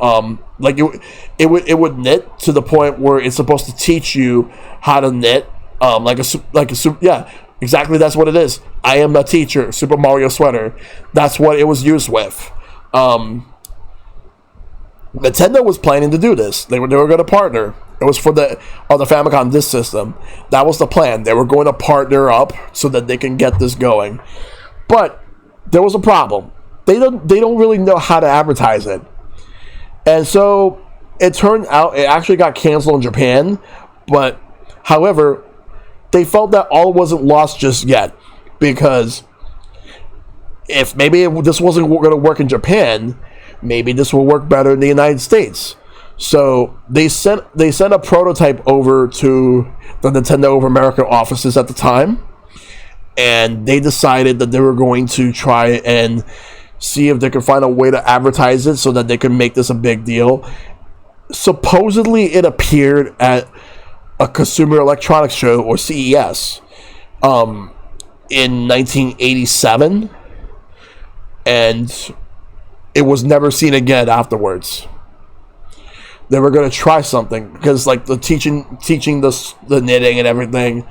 it would knit to the point where it's supposed to teach you how to knit, yeah, exactly, that's what it is. I am a teacher, Super Mario sweater. That's what it was used with. Nintendo was planning to do this. They were going to partner. It was for the Famicom Disk System. That was the plan. They were going to partner up so that they can get this going. But there was a problem. They don't really know how to advertise it. And so it turned out it actually got canceled in Japan. But however, they felt that all wasn't lost just yet, because if maybe this wasn't going to work in Japan, maybe this will work better in the United States. So they sent a prototype over to the Nintendo of America offices at the time, and they decided that they were going to try and see if they could find a way to advertise it so that they could make this a big deal. Supposedly, it appeared at a Consumer Electronics Show, or CES, in 1987, and it was never seen again afterwards. They were going to try something, because, like, the teaching the knitting and everything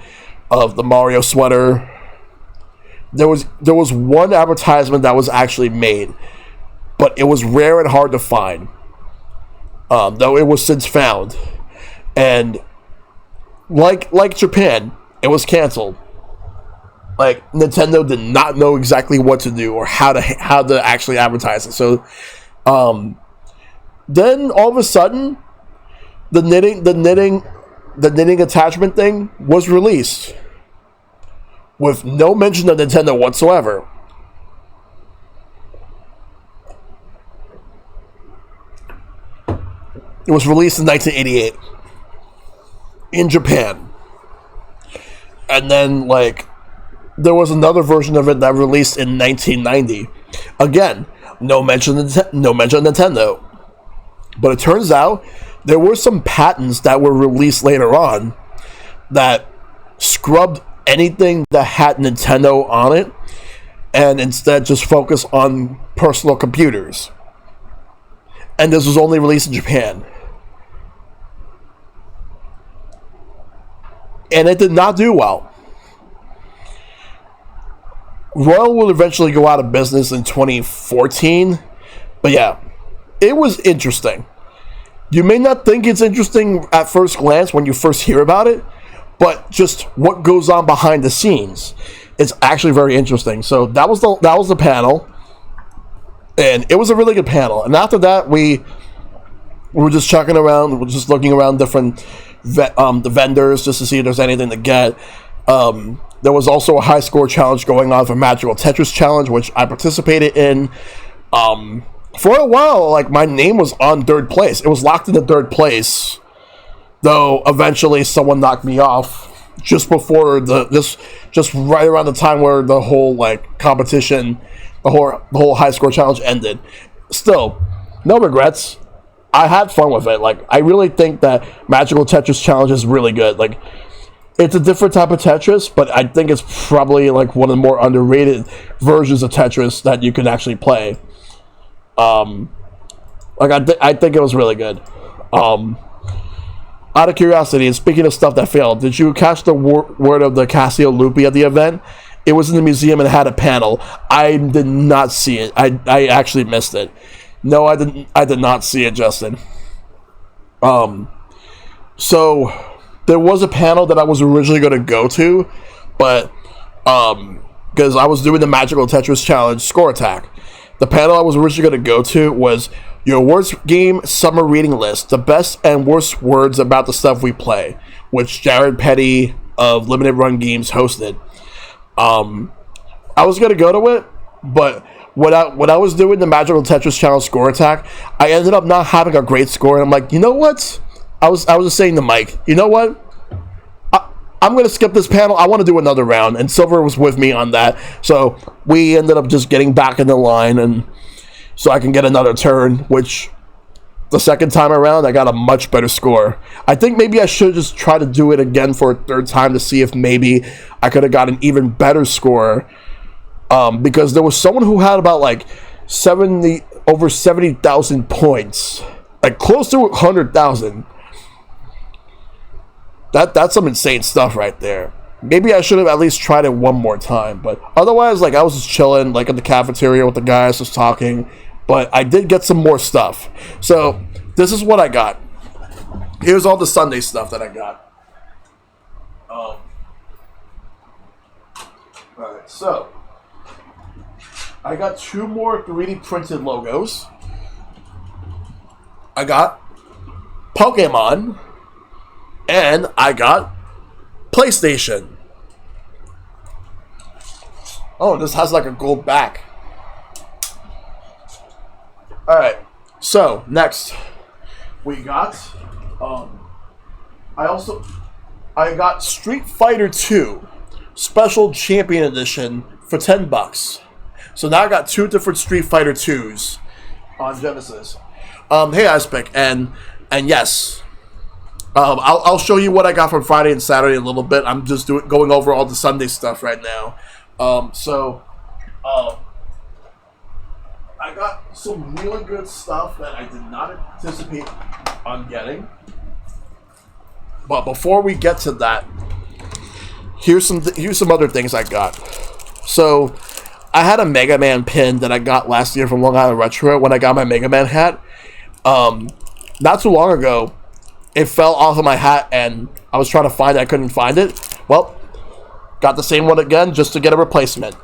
of the Mario sweater, there was one advertisement that was actually made, but it was rare and hard to find, though it was since found. And like Japan, it was canceled. Like, Nintendo did not know exactly what to do or how to actually advertise it. So then all of a sudden, the knitting attachment thing was released with no mention of Nintendo whatsoever. It was released in 1988 in Japan. And then, like, there was another version of it that released in 1990. Again, no mention of Nintendo. But it turns out there were some patents that were released later on that scrubbed anything that had Nintendo on it, and instead just focused on personal computers. And this was only released in Japan. and it did not do well. Royal would eventually go out of business in 2014, but yeah, it was interesting. You may not think it's interesting at first glance when you first hear about it, but just what goes on behind the scenes is actually very interesting. So that was the panel, and it was a really good panel. And after that, we were just checking around, we're just looking around different the vendors just to see if there's anything to get. There was also a high score challenge going on for Magical Tetris Challenge, which I participated in. For a while, like, my name was on third place. It was locked into third place, though eventually someone knocked me off just before just right around the time where the whole like competition, the whole high score challenge ended. Still, no regrets. I had fun with it. Like, I really think that Magical Tetris Challenge is really good. Like, it's a different type of Tetris, but I think it's probably like one of the more underrated versions of Tetris that you can actually play. I think it was really good. Out of curiosity, and speaking of stuff that failed, did you catch the word of the Casio Loopy at the event? It was in the museum and it had a panel. I did not see it. I actually missed it. No, I didn't. I did not see it, Justin. So there was a panel that I was originally going to go to, but because I was doing the Magical Tetris Challenge Score Attack. The panel I was originally going to go to was Your Worst Game Summer Reading List, the best and worst words about the stuff we play, which Jared Petty of Limited Run Games hosted. I was going to go to it, but when I was doing the Magical Tetris Challenge Score Attack, I ended up not having a great score, and I'm like, you know what? I was just saying to Mike, you know what? I'm going to skip this panel. I want to do another round. And Silver was with me on that. So we ended up just getting back in the line, and so I can get another turn, which the second time around, I got a much better score. I think maybe I should just try to do it again for a third time to see if maybe I could have got an even better score. Because there was someone who had about like over 70,000 points. Like close to 100,000. That's some insane stuff right there. Maybe I should have at least tried it one more time, but otherwise, like, I was just chilling, like, in the cafeteria with the guys, just talking, but I did get some more stuff. So, this is what I got. Here's all the Sunday stuff that I got. Alright, so, I got 2 more 3D printed logos. I got Pokemon. And I got PlayStation. Oh, this has like a gold back. Alright, so next we got I got Street Fighter 2 Special Champion Edition for $10. So now I got 2 different Street Fighter 2s on Genesis. Hey Icepick, and yes. I'll show you what I got from Friday and Saturday in a little bit. I'm just going over all the Sunday stuff right now. I got some really good stuff that I did not anticipate on getting. But before we get to that, here's some other things I got. So I had a Mega Man pin that I got last year from Long Island Retro when I got my Mega Man hat. Not too long ago, it fell off of my hat, and I was trying to find it. I couldn't find it. Well, got the same one again just to get a replacement.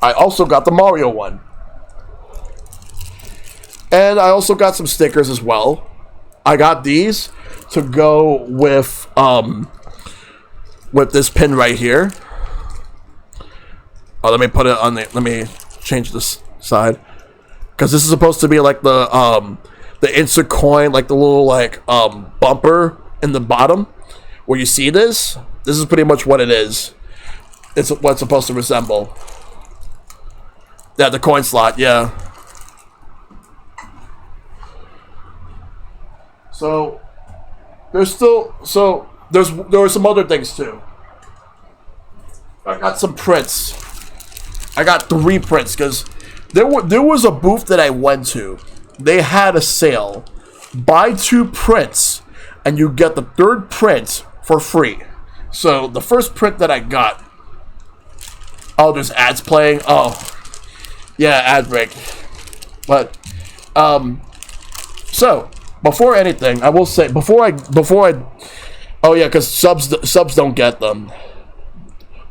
I also got the Mario one. And I also got some stickers as well. I got these to go with this pin right here. Oh, let me put it on the... Let me change this side. Because this is supposed to be like the insert coin, like the little like bumper in the bottom where you see this. This is pretty much what it is. It's what it's supposed to resemble. Yeah, the coin slot. Yeah. So there's there were some other things too. I got some prints. I got 3 prints because there was a booth that I went to. They had a sale. Buy 2 prints, and you get the 3rd print for free. So the first print that I got, oh, there's ads playing. Oh, yeah, ad break. But so before anything, I will say before I, oh yeah, because subs don't get them.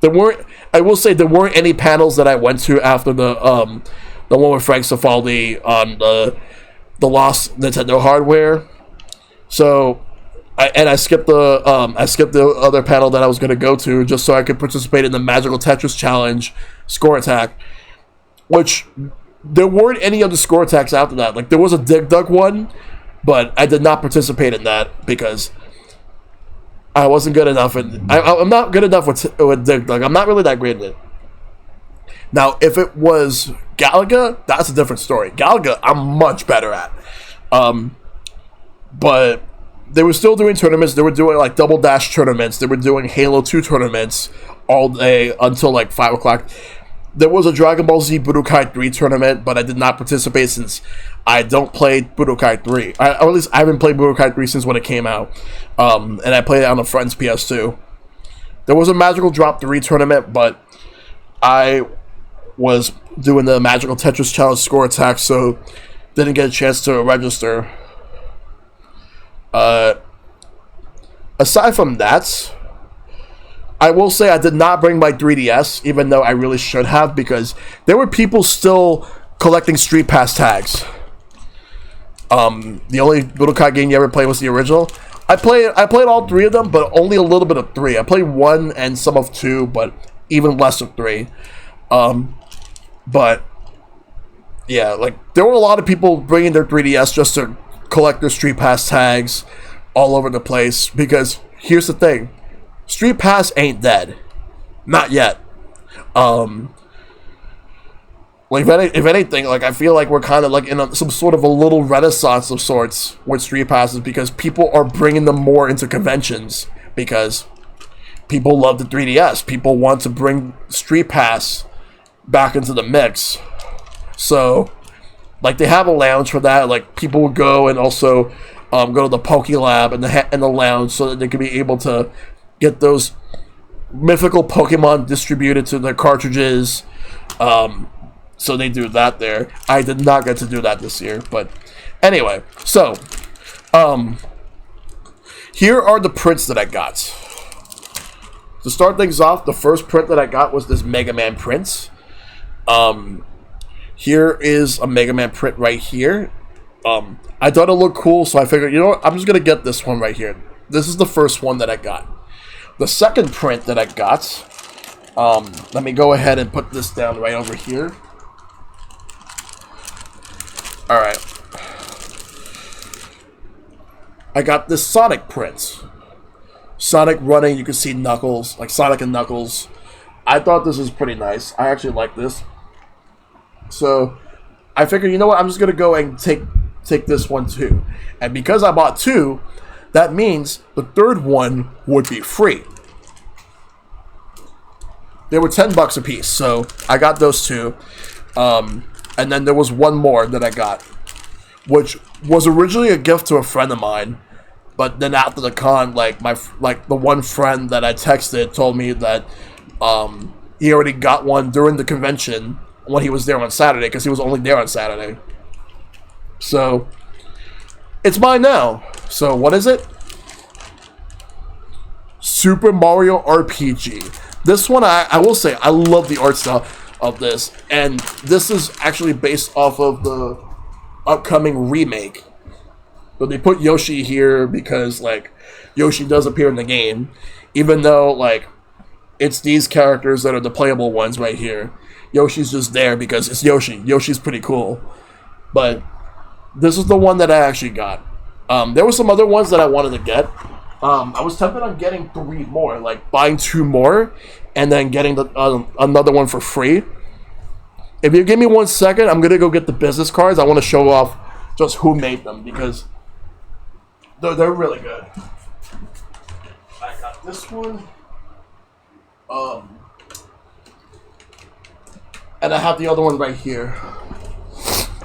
There weren't. I will say there weren't any panels that I went to after the one with Frank Cifaldi on the lost Nintendo hardware. So, I skipped the other panel that I was going to go to just so I could participate in the Magical Tetris Challenge score attack, which there weren't any other score attacks after that. Like there was a Dig Dug one, but I did not participate in that because I wasn't good enough. I'm not good enough with Dig Dug. I'm not really that great at it. Now, if it was Galaga, that's a different story. Galaga, I'm much better at. But they were still doing tournaments. They were doing like Double Dash tournaments. They were doing Halo 2 tournaments all day until like 5 o'clock. There was a Dragon Ball Z Budokai 3 tournament, but I did not participate since I don't play Budokai 3. Or at least I haven't played Budokai 3 since when it came out. And I played it on a friend's PS2. There was a Magical Drop 3 tournament, but I was doing the Magical Tetris Challenge score attack, so didn't get a chance to register. Aside from that, I will say I did not bring my 3DS, even though I really should have, because there were people still collecting Street Pass tags. The only Budokai game you ever played was the original. I played all three of them, but only a little bit of 3. I played 1 and some of 2, but even less of 3. But yeah, like there were a lot of people bringing their 3DS just to collect their Street Pass tags all over the place, because here's the thing, Street Pass ain't dead, not yet. Like if anything, like I feel like we're kind of like in some sort of a little renaissance of sorts with Street Passes, because people are bringing them more into conventions, because people love the 3DS. People want to bring Street Pass back into the mix. So, like, they have a lounge for that. Like, people will go and also go to the Poke Lab and the lounge so that they can be able to get those mythical Pokemon distributed to their cartridges. So they do that there. I did not get to do that this year. But anyway, so here are the prints that I got. To start things off, the first print that I got was this Mega Man print. Here is a Mega Man print right here. I thought it looked cool, so I figured, you know what, I'm just going to get this one right here. This is the first one that I got. The second print that I got, let me go ahead and put this down right over here. Alright. I got this Sonic print. Sonic running, you can see Knuckles, like Sonic and Knuckles. I thought this was pretty nice. I actually like this. So, I figured, you know what, I'm just going to go and take this one too. And because I bought 2, that means the third one would be free. They were $10 a piece, so I got those 2. And then there was one more that I got, which was originally a gift to a friend of mine. But then after the con, like the one friend that I texted told me that he already got one during the convention when he was there on Saturday, because he was only there on Saturday. So it's mine now. So what is it? Super Mario RPG. This one, I will say, I love the art style of this, and this is actually based off of the upcoming remake. So they put Yoshi here because, like, Yoshi does appear in the game, even though, like, it's these characters that are the playable ones right here. Yoshi's just there because it's Yoshi. Yoshi's pretty cool. But this is the one that I actually got. There were some other ones that I wanted to get. I was tempted on getting 3 more, like buying 2 more, and then getting another one for free. If you give me 1 second, I'm going to go get the business cards. I want to show off just who made them, because they're really good. I got this one. And I have the other one right here.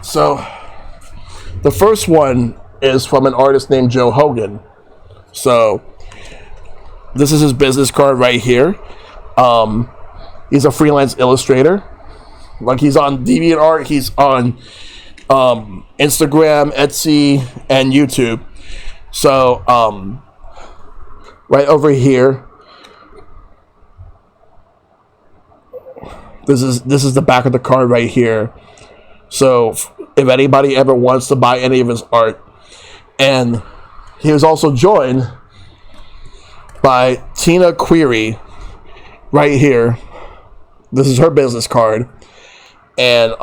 So, the first one is from an artist named Joe Hogan. So, This is his business card right here. He's a freelance illustrator. Like, he's on DeviantArt, he's on Instagram, Etsy, and YouTube. So, right over here, this is the back of the card right here. So, if anybody ever wants to buy any of his art, and he was also joined by Tina Query right here. This is her business card, and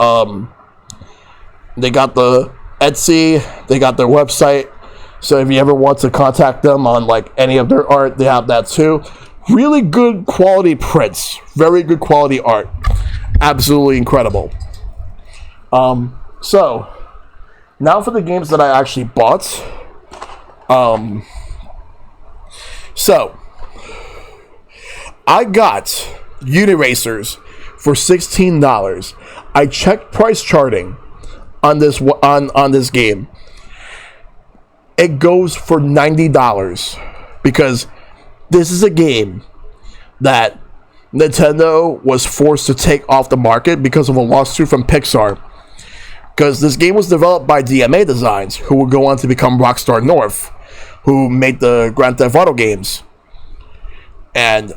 they got the Etsy, they got their website. So if you ever want to contact them on like any of their art, they have that too. Really good quality prints, very good quality art, absolutely incredible. So now for the games that I actually bought. So I got Uniracers for $16. I checked price charting on this game. It goes for $90 because this is a game that Nintendo was forced to take off the market because of a lawsuit from Pixar. Because this game was developed by DMA Designs, who would go on to become Rockstar North, who made the Grand Theft Auto games. And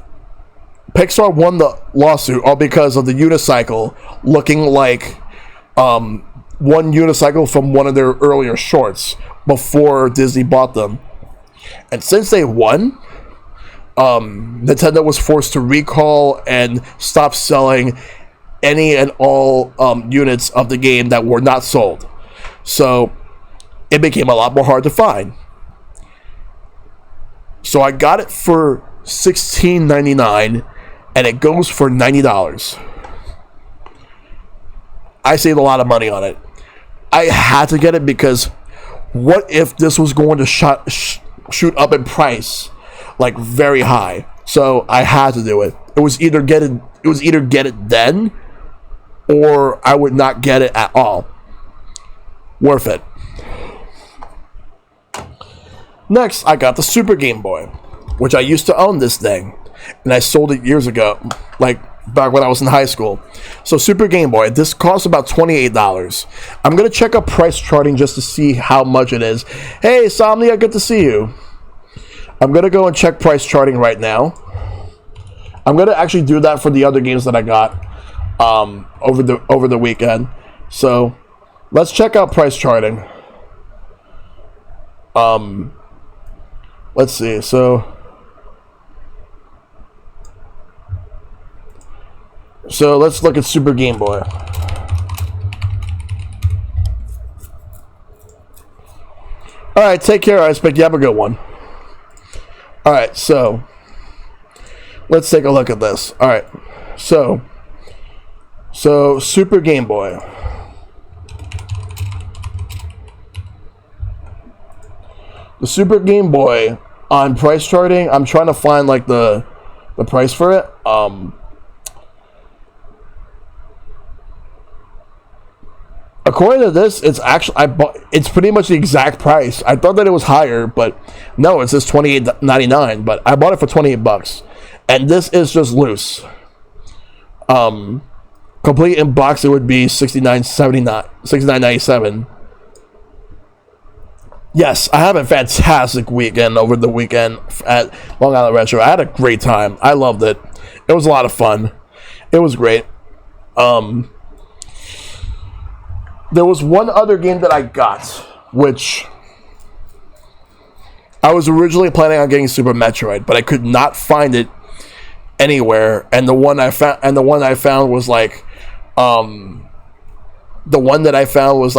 Pixar won the lawsuit all because of the unicycle looking like one unicycle from one of their earlier shorts before Disney bought them. And since they won, Nintendo was forced to recall and stop selling any and all units of the game that were not sold. So it became a lot more hard to find. So I got it for $16.99 and it goes for $90. I saved a lot of money on it. I had to get it because what if this was going to shoot up in price, like very high? So I had to do it. It was either get it then, or I would not get it at all. Worth it. Next, I got the Super Game Boy, which I used to own this thing, and I sold it years ago, like back when I was in high school. So Super Game Boy, this costs about $28. I'm going to check up price charting just to see how much it is. Hey, Somnia, good to see you. I'm going to go and check price charting right now. I'm going to actually do that for the other games that I got over the weekend. So let's check out price charting. Let's see. So let's look at Super Game Boy. Alright, take care, Icepick. You have a good one. Alright, so let's take a look at this. Alright, so Super Game Boy. The Super Game Boy on price charting, I'm trying to find like the price for it. According to this, it's actually it's pretty much the exact price. I thought that it was higher, but no, it says $28.99. But I bought it for $28, and this is just loose. Complete in box, it would be $69.97. Yes, I had a fantastic weekend over the weekend at Long Island Retro. I had a great time. I loved it. It was a lot of fun. It was great. There was one other game that I got, which I was originally planning on getting Super Metroid, but I could not find it anywhere. And the one I found was like,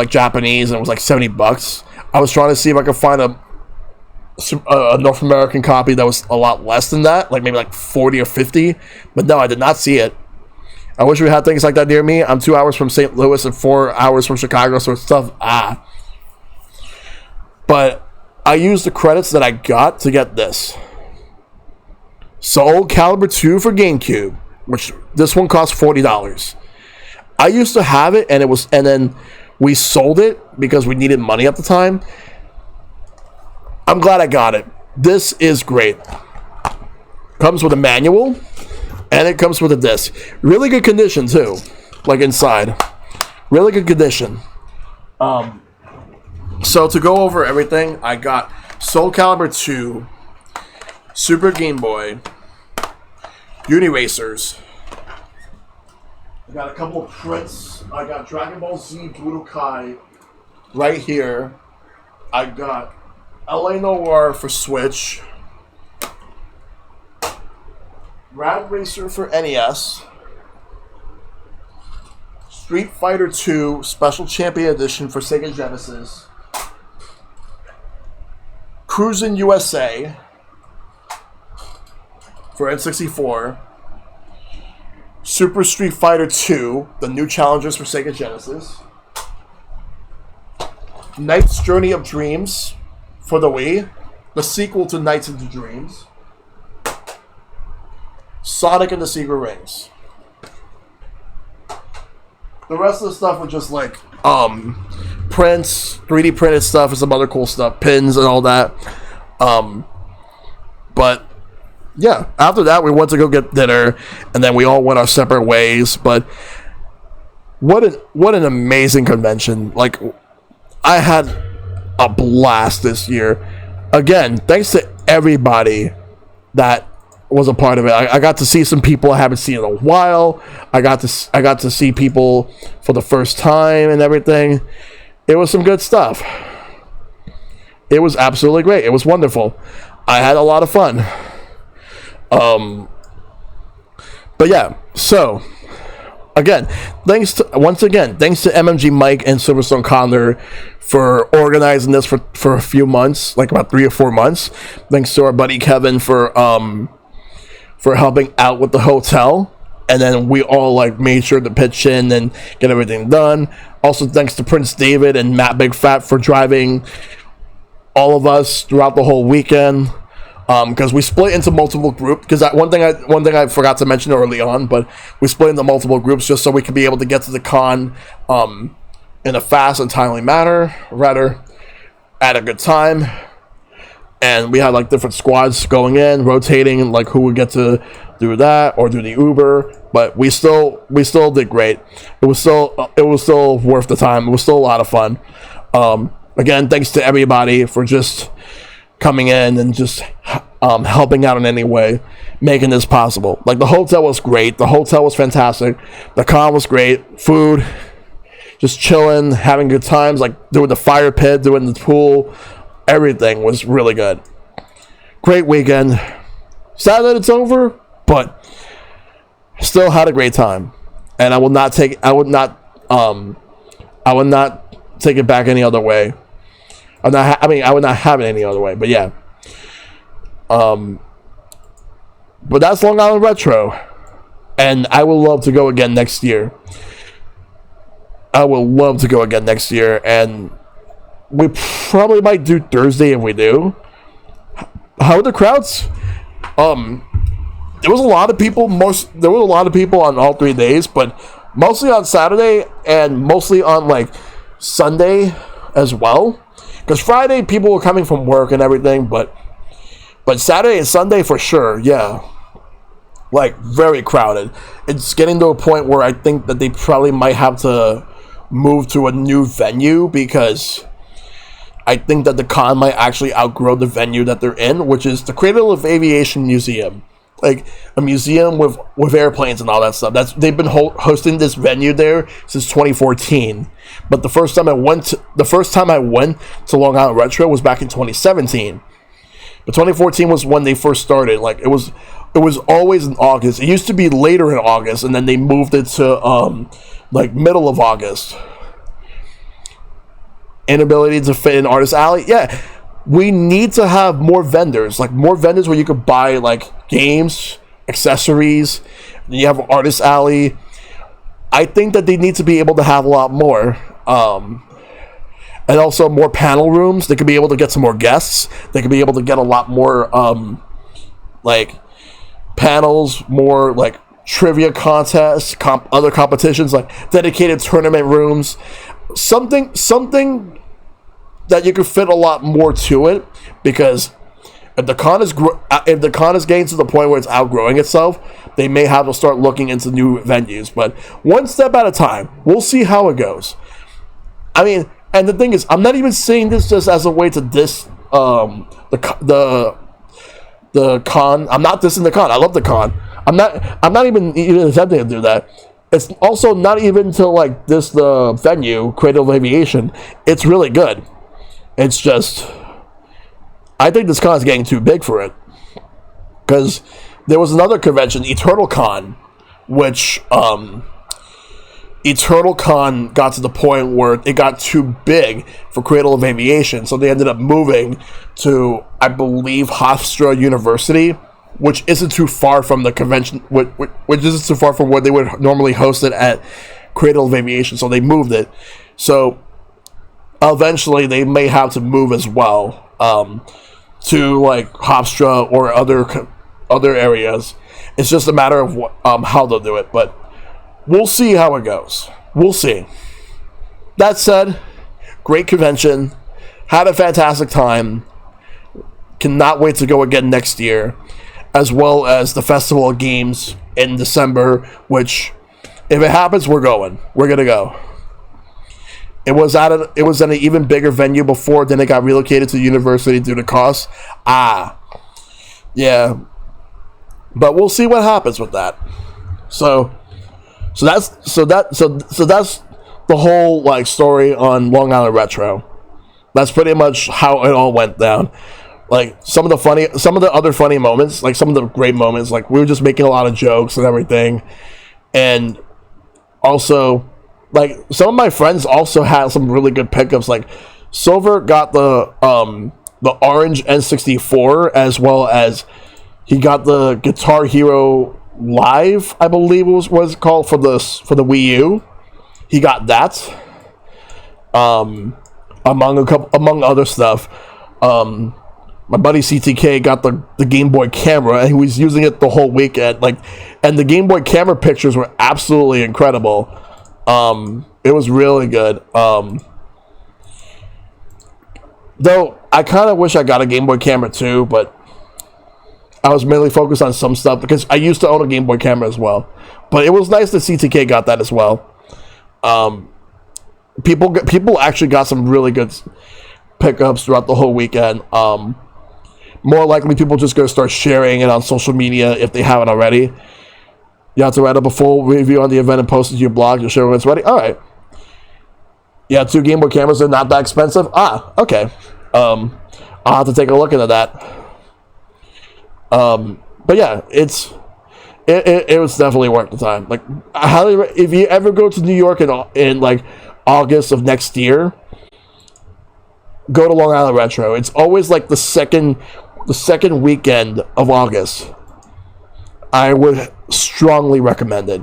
Japanese and it was like $70. I was trying to see if I could find a North American copy that was a lot less than that, like maybe like 40 or 50. But no, I did not see it. I wish we had things like that near me. I'm 2 hours from St. Louis and 4 hours from Chicago, so it's tough. But I used the credits that I got to get this. Soul Calibur 2 for GameCube, which this one cost $40. I used to have it, and then we sold it because we needed money at the time. I'm glad I got it. This is great. Comes with a manual, and it comes with a disc. Really good condition too, like inside. Really good condition. So to go over everything, I got Soul Calibur 2, Super Game Boy, Uniracers. I got a couple of prints. I got Dragon Ball Z Budokai right here. I got LA Noire for Switch. Rad Racer for NES. Street Fighter 2 Special Champion Edition for Sega Genesis. Cruisin' USA for N64. Super Street Fighter 2, the new challenges for Sega Genesis. Knight's Journey of Dreams for the Wii, the sequel to Knights into Dreams. Sonic and the Secret Rings. The rest of the stuff was just like prints, 3D printed stuff, and some other cool stuff, pins and all that. But yeah, after that we went to go get dinner, and then we all went our separate ways. But what an amazing convention! Like, I had a blast this year. Again, thanks to everybody that was a part of it. I got to see some people I haven't seen in a while. I got to see people for the first time and everything. It was some good stuff. It was absolutely great. It was wonderful. I had a lot of fun. But yeah, so again, thanks to MMG Mike and Silverstone Condor for organizing this for a few months, like about 3 or 4 months. Thanks to our buddy Kevin for helping out with the hotel, and then we all like made sure to pitch in and get everything done. Also, thanks to Prince David and Matt Big Fat for driving all of us throughout the whole weekend. Because we split into multiple groups. Because one thing I forgot to mention early on, but we split into multiple groups just so we could be able to get to the con in a fast and timely manner, rather at a good time. And we had like different squads going in, rotating, and like who would get to do that or do the Uber. But we still did great. It was still worth the time. It was still a lot of fun. Again, thanks to everybody for just coming in and just helping out in any way, making this possible. Like, the hotel was great. The hotel was fantastic. The con was great. Food, just chilling, having good times, like doing the fire pit, doing the pool. Everything was really good. Great weekend. Sad that it's over, but still had a great time. And I would not take it back any other way. I would not have it any other way, but yeah. But that's Long Island Retro. And I would love to go again next year. And we probably might do Thursday if we do. How are the crowds? There was a lot of people. There were a lot of people on all 3 days, but mostly on Saturday and mostly on like Sunday as well. Because Friday people were coming from work and everything, but Saturday and Sunday for sure, yeah. Like, very crowded. It's getting to a point where I think that they probably might have to move to a new venue, because I think that the con might actually outgrow the venue that they're in, which is the Cradle of Aviation Museum. Like, a museum with airplanes and all that stuff. They've been hosting this venue there since 2014. But the first time I went to Long Island Retro was back in 2017. But 2014 was when they first started. Like, it was always in August. It used to be later in August, and then they moved it to like middle of August. Inability to fit in Artist Alley. Yeah, we need to have more vendors. Like, more vendors where you could buy like games, accessories. Then you have Artist Alley. I think that they need to be able to have a lot more. And also more panel rooms. They could be able to get some more guests. They could be able to get a lot more like panels, more like trivia contests, other competitions, like dedicated tournament rooms. Something that you could fit a lot more to it, because If the con is getting to the point where it's outgrowing itself, they may have to start looking into new venues. But one step at a time. We'll see how it goes. I mean, and the thing is, I'm not even saying this just as a way to diss the con. I'm not dissing the con. I love the con. I'm not even attempting to do that. It's also not even to like diss the venue, Creative Aviation. It's really good. It's just, I think this con is getting too big for it. Because there was another convention, Eternal Con, which Eternal Con got to the point where it got too big for Cradle of Aviation, so they ended up moving to, I believe, Hofstra University, which isn't too far from the convention, which isn't too far from where they would normally host it at Cradle of Aviation, so they moved it. So eventually they may have to move as well to like Hofstra or other areas. It's just a matter of how they'll do it, but we'll see how it goes. We'll see. That said, great convention. Had a fantastic time. Cannot wait to go again next year. As well as the Festival of Games in December, which, if it happens, we're going. We're going to go. It was at an even bigger venue before, then it got relocated to the university due to costs. Yeah. But we'll see what happens with that. So that's the whole like story on Long Island Retro. That's pretty much how it all went down. Like some of the other funny moments, like some of the great moments, like we were just making a lot of jokes and everything. And also, like some of my friends also had some really good pickups. Like Silver got the orange N64, as well as he got the Guitar Hero Live, I believe it was called, for the Wii U. He got that, among other stuff. My buddy CTK got the Game Boy camera, and he was using it the whole weekend. And the Game Boy camera pictures were absolutely incredible. It was really good. Though I kind of wish I got a Game Boy camera too, but I was mainly focused on some stuff because I used to own a Game Boy camera as well. But it was nice that CTK got that as well. People actually got some really good pickups throughout the whole weekend. More likely, people just going to start sharing it on social media if they haven't already. You have to write up a full review on the event and post it to your blog. You'll share when it's ready. All right. Yeah, 2 Game Boy cameras are not that expensive. Okay. I'll have to take a look into that. But yeah, it was definitely worth the time. Like, if you ever go to New York in like August of next year, go to Long Island Retro. It's always like the second weekend of August. I would strongly recommend it.